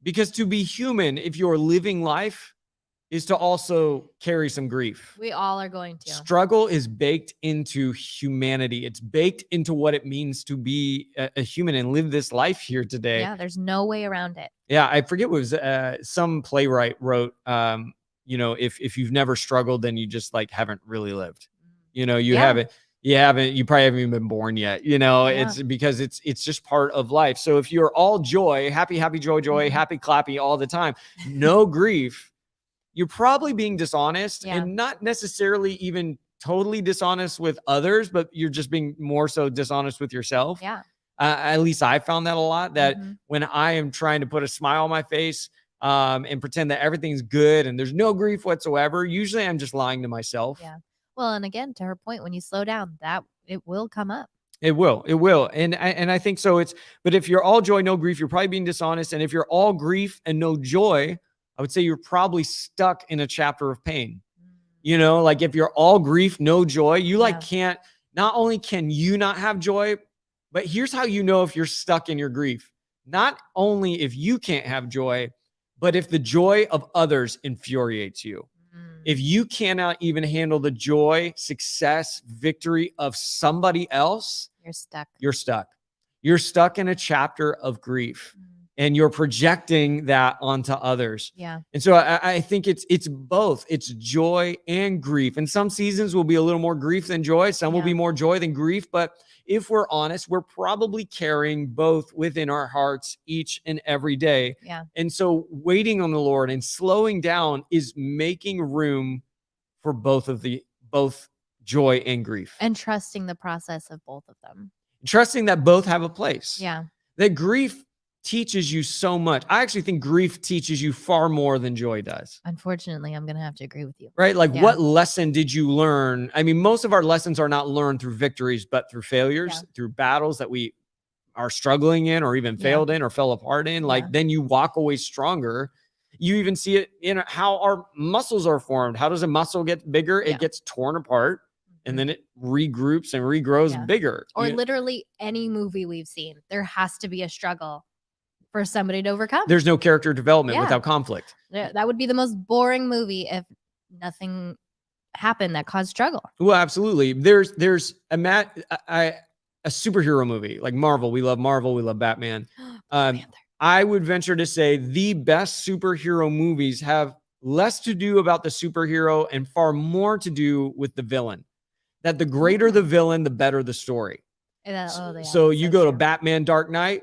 S1: Because to be human, if you're living life, is to also carry some grief.
S2: We all are going to.
S1: Struggle is baked into humanity. It's baked into what it means to be a human and live this life here today.
S2: Yeah, there's no way around it.
S1: Yeah, I forget what was some playwright wrote, if you've never struggled, then you just like haven't really lived. You probably haven't even been born yet. It's because it's just part of life. So if you're all joy, happy, joy, happy, clappy all the time, no grief, you're probably being dishonest and not necessarily even totally dishonest with others, but you're just being more so dishonest with yourself.
S2: Yeah.
S1: At least I found that a lot, that when I am trying to put a smile on my face and pretend that everything's good and there's no grief whatsoever, usually I'm just lying to myself.
S2: Yeah. Well, and again, to her point, when you slow down, that it will come up.
S1: It will. And I think so. But if you're all joy, no grief, you're probably being dishonest. And if you're all grief and no joy, I would say you're probably stuck in a chapter of pain. Like if you're all grief, no joy, you can't, not only can you not have joy, but here's how you know if you're stuck in your grief. Not only if you can't have joy, but if the joy of others infuriates you. If you cannot even handle the joy, success, victory of somebody else,
S2: you're stuck.
S1: You're stuck in a chapter of grief. And you're projecting that onto others.
S2: Yeah.
S1: And so I think it's both. It's joy and grief. And some seasons will be a little more grief than joy. Some will be more joy than grief. But if we're honest, we're probably carrying both within our hearts each and every day.
S2: Yeah.
S1: And so waiting on the Lord and slowing down is making room for both joy and grief.
S2: And trusting the process of both of them.
S1: Trusting that both have a place.
S2: Yeah.
S1: That grief teaches you so much. I actually think grief teaches you far more than joy does.
S2: Unfortunately, I'm going to have to agree with you.
S1: Right? Like what lesson did you learn? I mean, most of our lessons are not learned through victories, but through failures, through battles that we are struggling in or even failed in or fell apart in. Like then you walk away stronger. You even see it in how our muscles are formed. How does a muscle get bigger? It gets torn apart and then it regroups and regrows bigger.
S2: Or literally any movie we've seen, there has to be a struggle for somebody to overcome.
S1: There's no character development without conflict.
S2: That would be the most boring movie if nothing happened that caused struggle.
S1: Well, absolutely. There's a superhero movie like Marvel. We love Marvel. We love Batman. I would venture to say the best superhero movies have less to do about the superhero and far more to do with the villain. That the greater the villain, the better the story. So you go to Batman Dark Knight,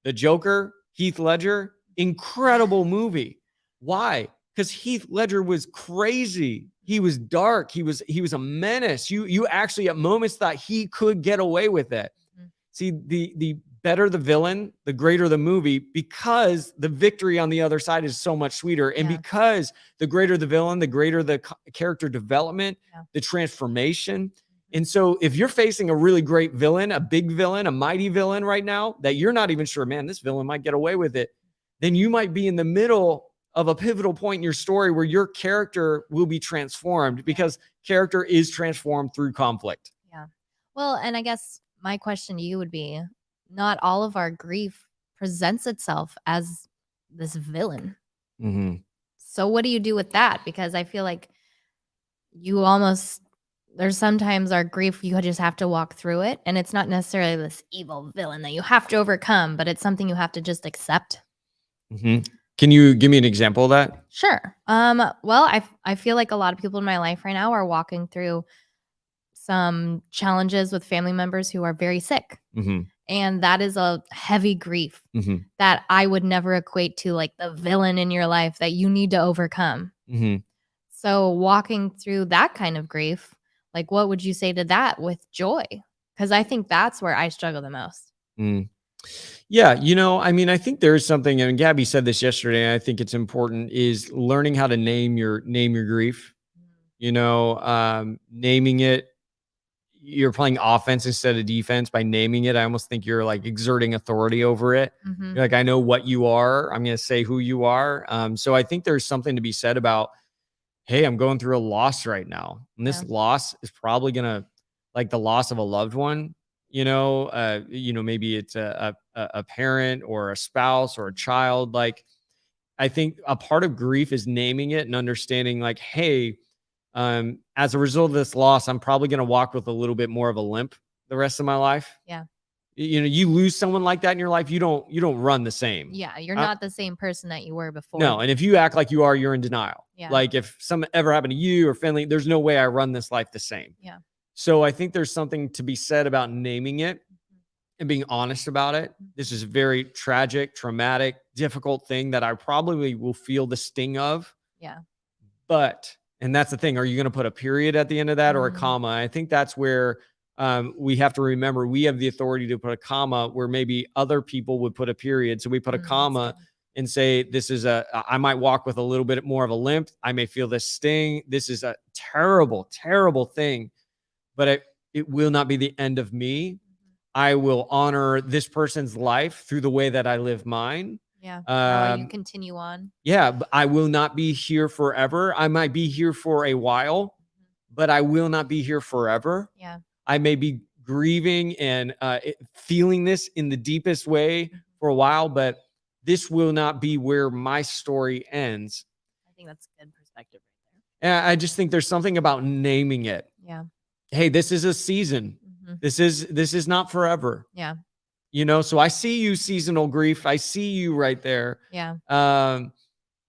S1: the Joker, Heath Ledger, incredible movie. Why? Because Heath Ledger was crazy. He was dark. He was a menace. You actually at moments thought he could get away with it. See, the better the villain, the greater the movie, because the victory on the other side is so much sweeter. And because the greater the villain, the greater the character development, the transformation. And so if you're facing a really great villain, a big villain, a mighty villain right now that you're not even sure, man, this villain might get away with it, then you might be in the middle of a pivotal point in your story where your character will be transformed because character is transformed through conflict.
S2: Yeah. Well, and I guess my question to you would be, not all of our grief presents itself as this villain. So what do you do with that? Because I feel like there's sometimes our grief, you just have to walk through it. And it's not necessarily this evil villain that you have to overcome, but it's something you have to just accept.
S1: Can you give me an example of that?
S2: Sure. Well, I feel like a lot of people in my life right now are walking through some challenges with family members who are very sick. And that is a heavy grief that I would never equate to like the villain in your life that you need to overcome. So walking through that kind of grief, like what would you say to that with joy? Because I think that's where I struggle the most.
S1: Yeah, I think there is something, and Gabby said this yesterday, and I think it's important, is learning how to name your grief. Naming it. You're playing offense instead of defense by naming it. I almost think you're like exerting authority over it. You're like, I know what you are. I'm going to say who you are. So I think there's something to be said about, hey, I'm going through a loss right now. And this loss is probably going to, like the loss of a loved one, maybe it's a parent or a spouse or a child. Like I think a part of grief is naming it and understanding like, hey, as a result of this loss, I'm probably going to walk with a little bit more of a limp the rest of my life.
S2: Yeah.
S1: You lose someone like that in your life, you don't run the same.
S2: Yeah. You're not the same person that you were before.
S1: No. And if you act like you are, you're in denial.
S2: Yeah.
S1: Like if something ever happened to you or Finley, there's no way I run this life the same.
S2: Yeah.
S1: So I think there's something to be said about naming it and being honest about it. This is a very tragic, traumatic, difficult thing that I probably will feel the sting of.
S2: Yeah.
S1: But, and that's the thing, are you going to put a period at the end of that or a comma? I think that's where we have to remember we have the authority to put a comma where maybe other people would put a period. So we put a comma and say, this is I might walk with a little bit more of a limp. I may feel this sting. This is a terrible, terrible thing, but it will not be the end of me. I will honor this person's life through the way that I live mine.
S2: Yeah. How you continue on.
S1: Yeah. But I will not be here forever. I might be here for a while, but I will not be here forever.
S2: Yeah.
S1: I may be grieving and feeling this in the deepest way for a while, but this will not be where my story ends.
S2: I think that's a good perspective right
S1: there. And I just think there's something about naming it.
S2: Yeah.
S1: Hey, this is a season. This is not forever.
S2: Yeah.
S1: So I see you, seasonal grief. I see you right there.
S2: Yeah.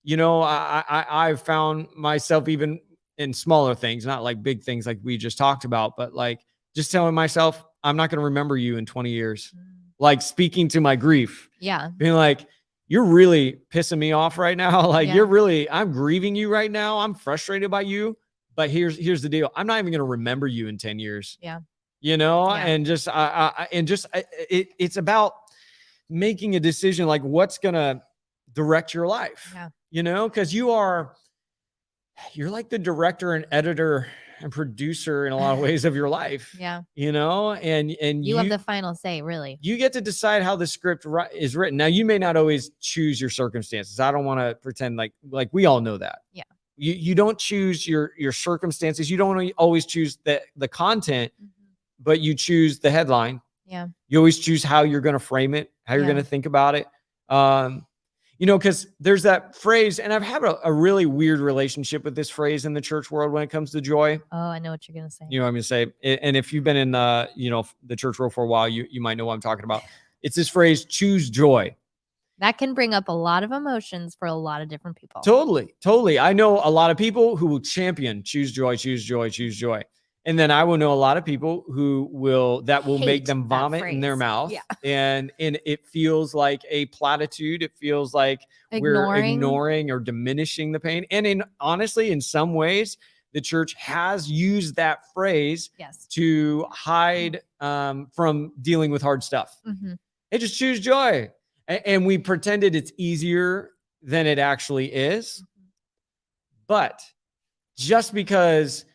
S1: I've found myself even in smaller things, not like big things like we just talked about, but like just telling myself, I'm not going to remember you in 20 years. Like speaking to my grief.
S2: Yeah.
S1: Being like, you're really pissing me off right now. Like I'm grieving you right now. I'm frustrated by you, but here's the deal. I'm not even going to remember you in 10 years.
S2: Yeah.
S1: And just, it's about making a decision, like what's going to direct your life, because you're like the director and editor and producer in a lot of ways of your life.
S2: Yeah.
S1: And
S2: you have the final say, really.
S1: You get to decide how the script is written. Now, you may not always choose your circumstances. I don't want to pretend like we all know that.
S2: Yeah.
S1: You don't choose your circumstances. You don't always choose the content, but you choose the headline.
S2: Yeah.
S1: You always choose how you're going to frame it, how you're going to think about it. Because there's that phrase, and I've had a really weird relationship with this phrase in the church world when it comes to joy.
S2: Oh, I know what you're going to say.
S1: You know what I'm going to say? And if you've been in the church world for a while, you might know what I'm talking about. It's this phrase, choose joy.
S2: That can bring up a lot of emotions for a lot of different people.
S1: Totally. I know a lot of people who will champion choose joy, choose joy, choose joy. And then I will know a lot of people who will make them vomit in their mouth. Yeah. And it feels like a platitude. It feels like we're ignoring or diminishing the pain. And honestly, in some ways, the church has used that phrase to hide from dealing with hard stuff. Hey, just choose joy. And we pretended it's easier than it actually is. But just because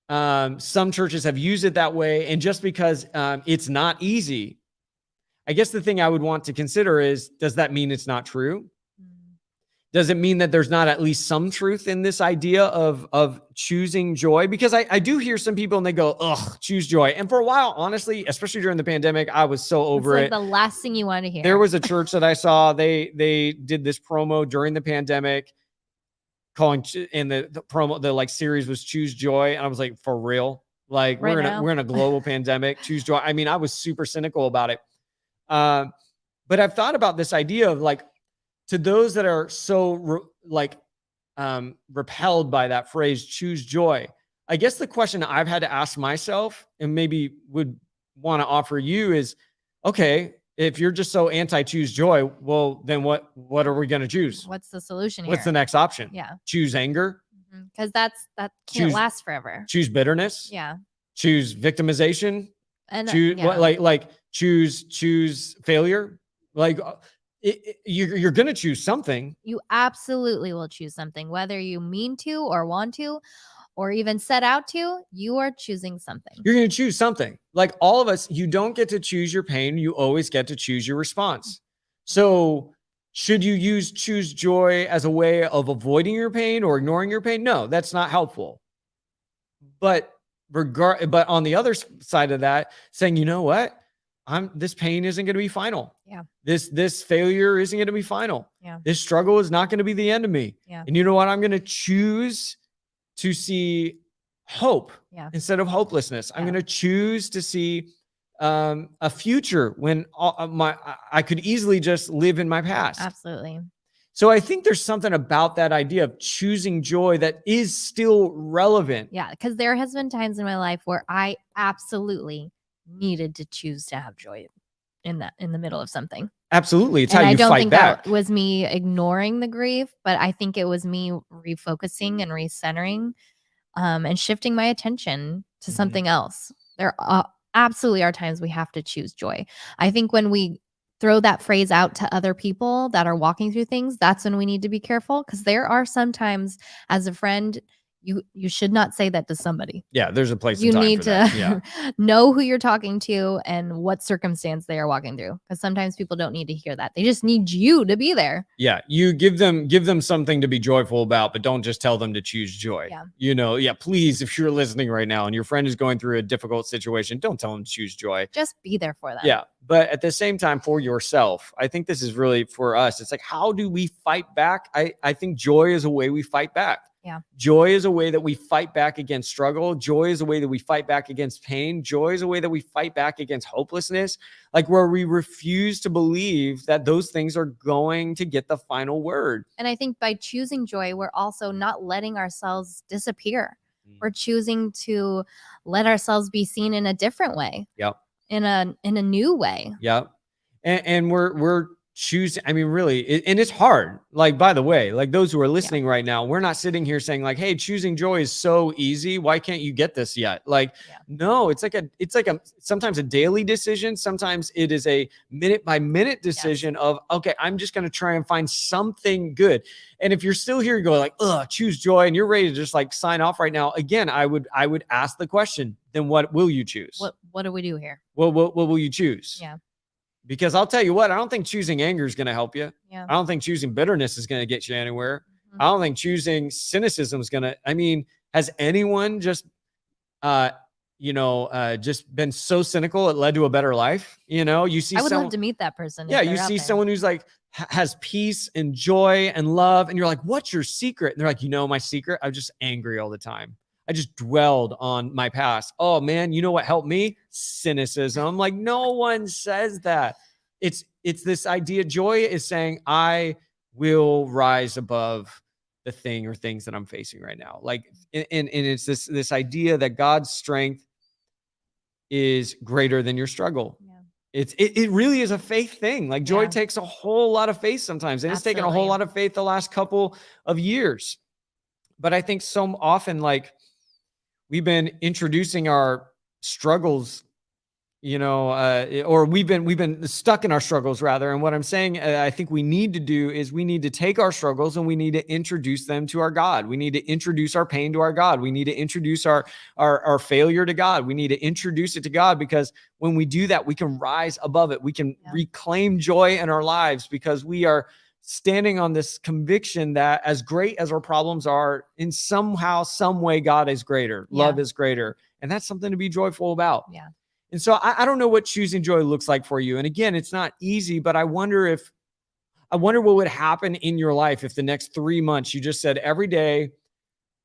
S1: some churches have used it that way, and just because it's not easy, I guess the thing I would want to consider is, does that mean it's not true? Does it mean that there's not at least some truth in this idea of choosing joy? Because I do hear some people and they go, ugh, choose joy. And for a while, honestly, especially during the pandemic, I was so over it.
S2: It's like the last thing you want to hear.
S1: There was a church that I saw, they did this promo during the pandemic calling, and the promo, the like series was choose joy. And I was like, for real? Like we're in a global pandemic, choose joy. I mean, I was super cynical about it. But I've thought about this idea of like, to those that are so repelled by that phrase, choose joy. I guess the question I've had to ask myself, and maybe would want to offer you, is, okay, if you're just so anti-choose joy, well, then what are we going to choose?
S2: What's the solution here?
S1: What's the next option?
S2: Yeah.
S1: Choose anger.
S2: Because that can't last forever. Choose
S1: bitterness.
S2: Yeah.
S1: Choose victimization.
S2: And
S1: choose failure. Like, you're going to choose something.
S2: You absolutely will choose something, whether you mean to or want to, or even set out to. You are choosing something.
S1: You're going to choose something. Like all of us, you don't get to choose your pain. You always get to choose your response. So should you choose joy as a way of avoiding your pain or ignoring your pain? No, that's not helpful. But on the other side of that, saying, you know what? this pain isn't going to be final.
S2: Yeah.
S1: This failure isn't going to be final.
S2: Yeah.
S1: This struggle is not going to be the end of me.
S2: Yeah.
S1: And you know what? I'm going to choose to see hope instead of hopelessness. I'm going to choose to see a future when I could easily just live in my past.
S2: Absolutely.
S1: So I think there's something about that idea of choosing joy that is still relevant.
S2: Yeah, because there has been times in my life where I absolutely needed to choose to have joy in the middle of something.
S1: Absolutely. It's
S2: and
S1: how you
S2: I don't
S1: fight
S2: think
S1: back.
S2: that was me ignoring the grief, but I think it was me refocusing and recentering and shifting my attention to something else. There absolutely are times we have to choose joy. I think when we throw that phrase out to other people that are walking through things, that's when we need to be careful, because there are sometimes, as a friend, you should not say that to somebody.
S1: Yeah, there's a place
S2: You
S1: and time
S2: need
S1: for that.
S2: to know who you're talking to and what circumstance they are walking through, because sometimes people don't need to hear that. They just need you to be there.
S1: Yeah, you give them something to be joyful about, but don't just tell them to choose joy. Please, if you're listening right now and your friend is going through a difficult situation, don't tell them to choose joy.
S2: Just be there for them.
S1: Yeah, but at the same time, for yourself, I think this is really for us. It's like, how do we fight back? I think joy is a way we fight back.
S2: Yeah.
S1: Joy is a way that we fight back against struggle. Joy is a way that we fight back against pain. Joy is a way that we fight back against hopelessness, like where we refuse to believe that those things are going to get the final word.
S2: And I think by choosing joy, we're also not letting ourselves disappear. We're choosing to let ourselves be seen in a different way.
S1: Yep.
S2: In a new way.
S1: Yep. And we're choose. I mean, really, and it's hard. Like, by the way, like those who are listening right now, we're not sitting here saying like, hey, choosing joy is so easy. Why can't you get this yet? Like, no, it's like a sometimes a daily decision. Sometimes it is a minute by minute decision of, okay, I'm just going to try and find something good. And if you're still here, you go like, choose joy, and you're ready to just like sign off right now. Again, I would ask the question, then what will you choose?
S2: What do we do here?
S1: What will you choose?
S2: Yeah.
S1: Because I'll tell you what, I don't think choosing anger is going to help you.
S2: Yeah.
S1: I don't think choosing bitterness is going to get you anywhere. I don't think choosing cynicism is going to, I mean, has anyone just, just been so cynical it led to a better life? You know, you see
S2: I would love to meet that person.
S1: Yeah, you see someone who's like, has peace and joy and love. And you're like, what's your secret? And they're like, my secret? I'm just angry all the time. I just dwelled on my past. Oh man, you know what helped me? Cynicism. Like, no one says that. It's this idea. Joy is saying, I will rise above the thing or things that I'm facing right now. Like, and it's this idea that God's strength is greater than your struggle. Yeah. It really is a faith thing. Like, joy takes a whole lot of faith sometimes. And it's taken a whole lot of faith the last couple of years. But I think so often, like, we've been introducing our struggles, or we've been stuck in our struggles rather. And what I'm saying, I think we need to do is we need to take our struggles and we need to introduce them to our God. We need to introduce our pain to our God. We need to introduce our failure to God. We need to introduce it to God, because when we do that, we can rise above it. We can reclaim joy in our lives, because we are standing on this conviction that as great as our problems are, in somehow, some way, God is greater. Love is greater. And that's something to be joyful about.
S2: Yeah.
S1: And so I don't know what choosing joy looks like for you. And again, it's not easy, but I wonder what would happen in your life if the next 3 months you just said, every day,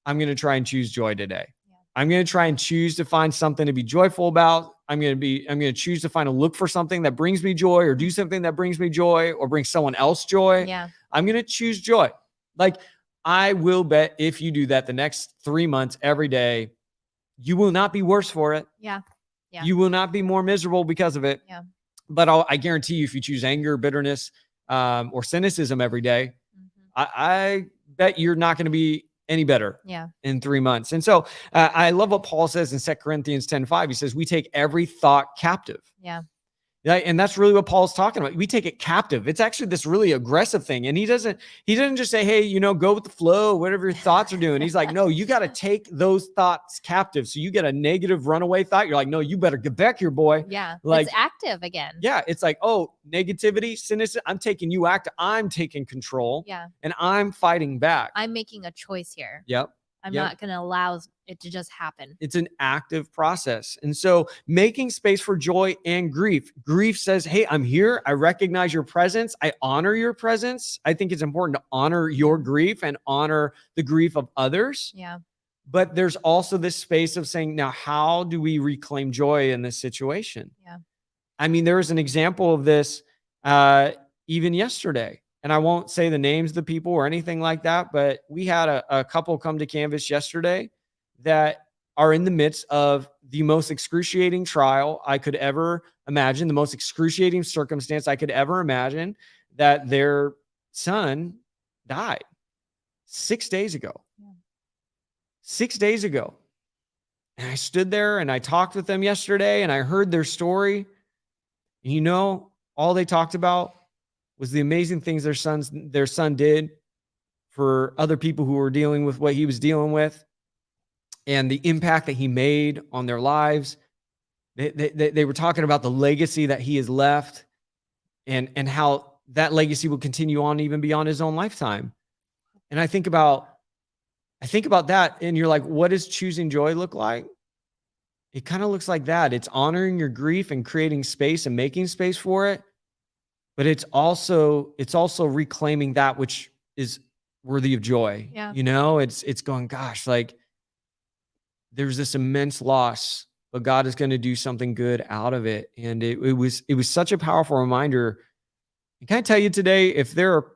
S1: I'm going to try and choose joy today. Yeah. I'm going to try and choose to find something to be joyful about. I'm going to choose to look for something that brings me joy, or do something that brings me joy, or brings someone else joy.
S2: Yeah.
S1: I'm going to choose joy. Like, I will bet if you do that the next 3 months, every day, you will not be worse for it.
S2: Yeah. Yeah.
S1: You will not be more miserable because of it.
S2: Yeah.
S1: But I guarantee you, if you choose anger, bitterness, or cynicism every day, I bet you're not going to be any better in 3 months. And so I love what Paul says in 2 Corinthians 10:5. He says, we take every thought captive.
S2: Yeah.
S1: And that's really what Paul's talking about. We take it captive. It's actually this really aggressive thing. And he doesn't just say, hey, go with the flow, whatever your thoughts are doing. He's like, no, you got to take those thoughts captive. So you get a negative runaway thought. You're like, no, you better get back here, boy.
S2: Yeah.
S1: Like,
S2: it's active again.
S1: Yeah. It's like, oh, negativity, cynicism. I'm taking you active. I'm taking control.
S2: Yeah.
S1: And I'm fighting back.
S2: I'm making a choice here.
S1: Yep.
S2: I'm not going to allow it to just happen.
S1: It's an active process. And so making space for joy and grief. Grief says, hey, I'm here. I recognize your presence. I honor your presence. I think it's important to honor your grief and honor the grief of others.
S2: Yeah.
S1: But there's also this space of saying, now, how do we reclaim joy in this situation?
S2: Yeah.
S1: I mean, there was an example of this even yesterday. And I won't say the names of the people or anything like that, but we had a couple come to Canvas yesterday that are in the midst of the most excruciating trial I could ever imagine, the most excruciating circumstance I could ever imagine, that their son died 6 days ago.
S2: Yeah.
S1: 6 days ago. And I stood there and I talked with them yesterday and I heard their story. And you know, all they talked about was the amazing things their son did for other people who were dealing with what he was dealing with, and the impact that he made on their lives. They were talking about the legacy that he has left, and how that legacy will continue on even beyond his own lifetime. And I think about that, and you're like, what does choosing joy look like? It kind of looks like that. It's honoring your grief and creating space and making space for it. But it's also reclaiming that which is worthy of joy.
S2: Yeah.
S1: You know, it's going, gosh, like there's this immense loss, but God is going to do something good out of it. And it was such a powerful reminder. And can I tell you today, if there are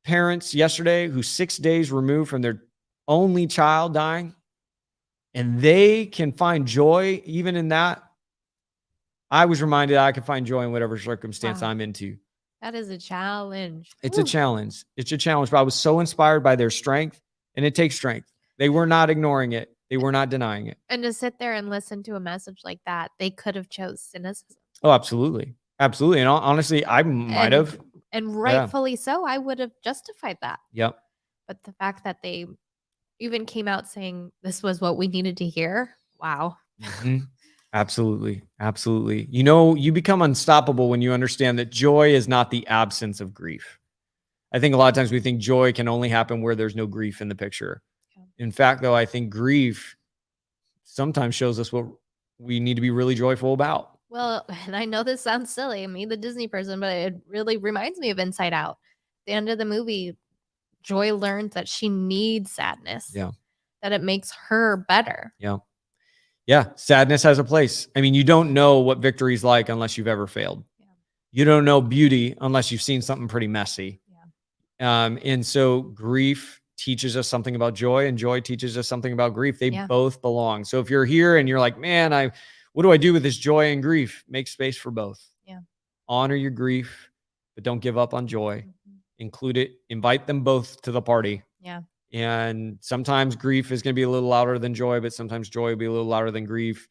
S1: parents yesterday who 6 days removed from their only child dying, and they can find joy even in that, I was reminded I could find joy in whatever circumstance I'm into.
S2: That is a challenge.
S1: It's a challenge. It's a challenge. But I was so inspired by their strength, and it takes strength. They were not ignoring it. They were not denying it.
S2: And to sit there and listen to a message like that, they could have chose cynicism.
S1: Oh, absolutely. Absolutely. And honestly, I might have.
S2: And rightfully so. I would have justified that.
S1: Yep.
S2: But the fact that they even came out saying this was what we needed to hear. Wow.
S1: Mm-hmm. Absolutely. Absolutely. You know, you become unstoppable when you understand that joy is not the absence of grief. I think a lot of times we think joy can only happen where there's no grief in the picture. Yeah. In fact, though, I think grief sometimes shows us what we need to be really joyful about.
S2: Well, and I know this sounds silly, me, the Disney person, but it really reminds me of Inside Out. At the end of the movie, Joy learns that she needs sadness.
S1: Yeah.
S2: That it makes her better.
S1: Yeah. Yeah. Sadness has a place. I mean, you don't know what victory is like unless you've ever failed. Yeah. You don't know beauty unless you've seen something pretty messy. Yeah. And so grief teaches us something about joy, and joy teaches us something about grief. They both belong. So if you're here and you're like, man, what do I do with this joy and grief? Make space for both. Yeah. Honor your grief, but don't give up on joy. Mm-hmm. Include it. Invite them both to the party. Yeah. And sometimes grief is going to be a little louder than joy, but sometimes joy will be a little louder than grief.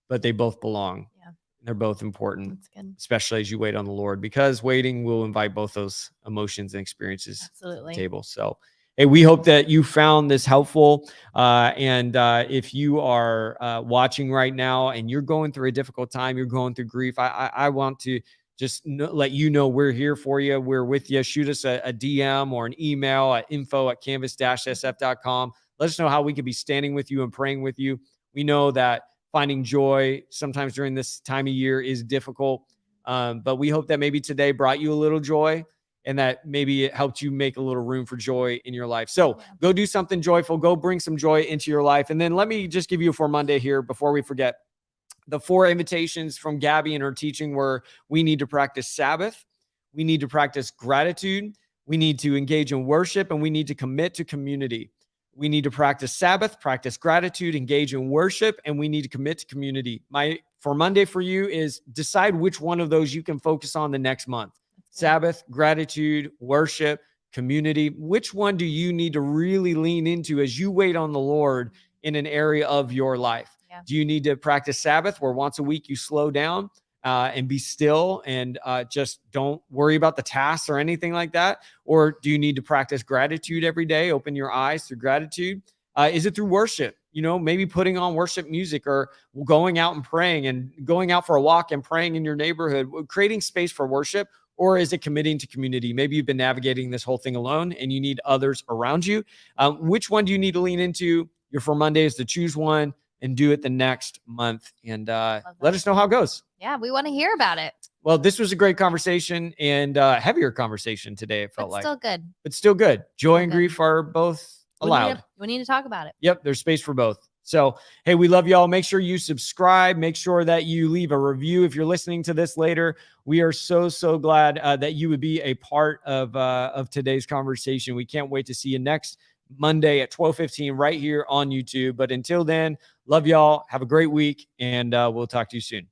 S1: But they both belong. Yeah. They're both important. That's good. Especially as you wait on the Lord, because waiting will invite both those emotions and experiences to the table. So, hey, we hope that you found this helpful. And if you are watching right now and you're going through a difficult time, you're going through grief, I want to just let you know we're here for you. We're with you. Shoot us a DM or an email at info@canvas-sf.com. Let us know how we could be standing with you and praying with you. We know that finding joy sometimes during this time of year is difficult, but we hope that maybe today brought you a little joy, and that maybe it helped you make a little room for joy in your life. So go do something joyful. Go bring some joy into your life. And then let me just give you for Monday here before we forget. The 4 invitations from Gabby and her teaching were: we need to practice Sabbath, we need to practice gratitude, we need to engage in worship, and we need to commit to community. We need to practice Sabbath, practice gratitude, engage in worship, and we need to commit to community. For Monday for you is decide which one of those you can focus on the next month. Sabbath, gratitude, worship, community. Which one do you need to really lean into as you wait on the Lord in an area of your life? Yeah. Do you need to practice Sabbath, where once a week you slow down and be still and just don't worry about the tasks or anything like that? Or do you need to practice gratitude every day? Open your eyes through gratitude. Is it through worship? You know, maybe putting on worship music, or going out and praying, and going out for a walk and praying in your neighborhood, creating space for worship. or is it committing to community? Maybe you've been navigating this whole thing alone and you need others around you. Which one do you need to lean into? Your For Monday is to choose one and do it the next month. And let us know how it goes.
S2: Yeah, we want to hear about it.
S1: Well, this was a great conversation and heavier conversation today, it felt like.
S2: Still good.
S1: But still good. Joy and grief are both allowed.
S2: We need to talk about it.
S1: Yep, there's space for both. So, hey, we love y'all. Make sure you subscribe. Make sure that you leave a review if you're listening to this later. We are so glad that you would be a part of today's conversation. We can't wait to see you next Monday at 12:15 right here on YouTube. But until then, love y'all. Have a great week, and we'll talk to you soon.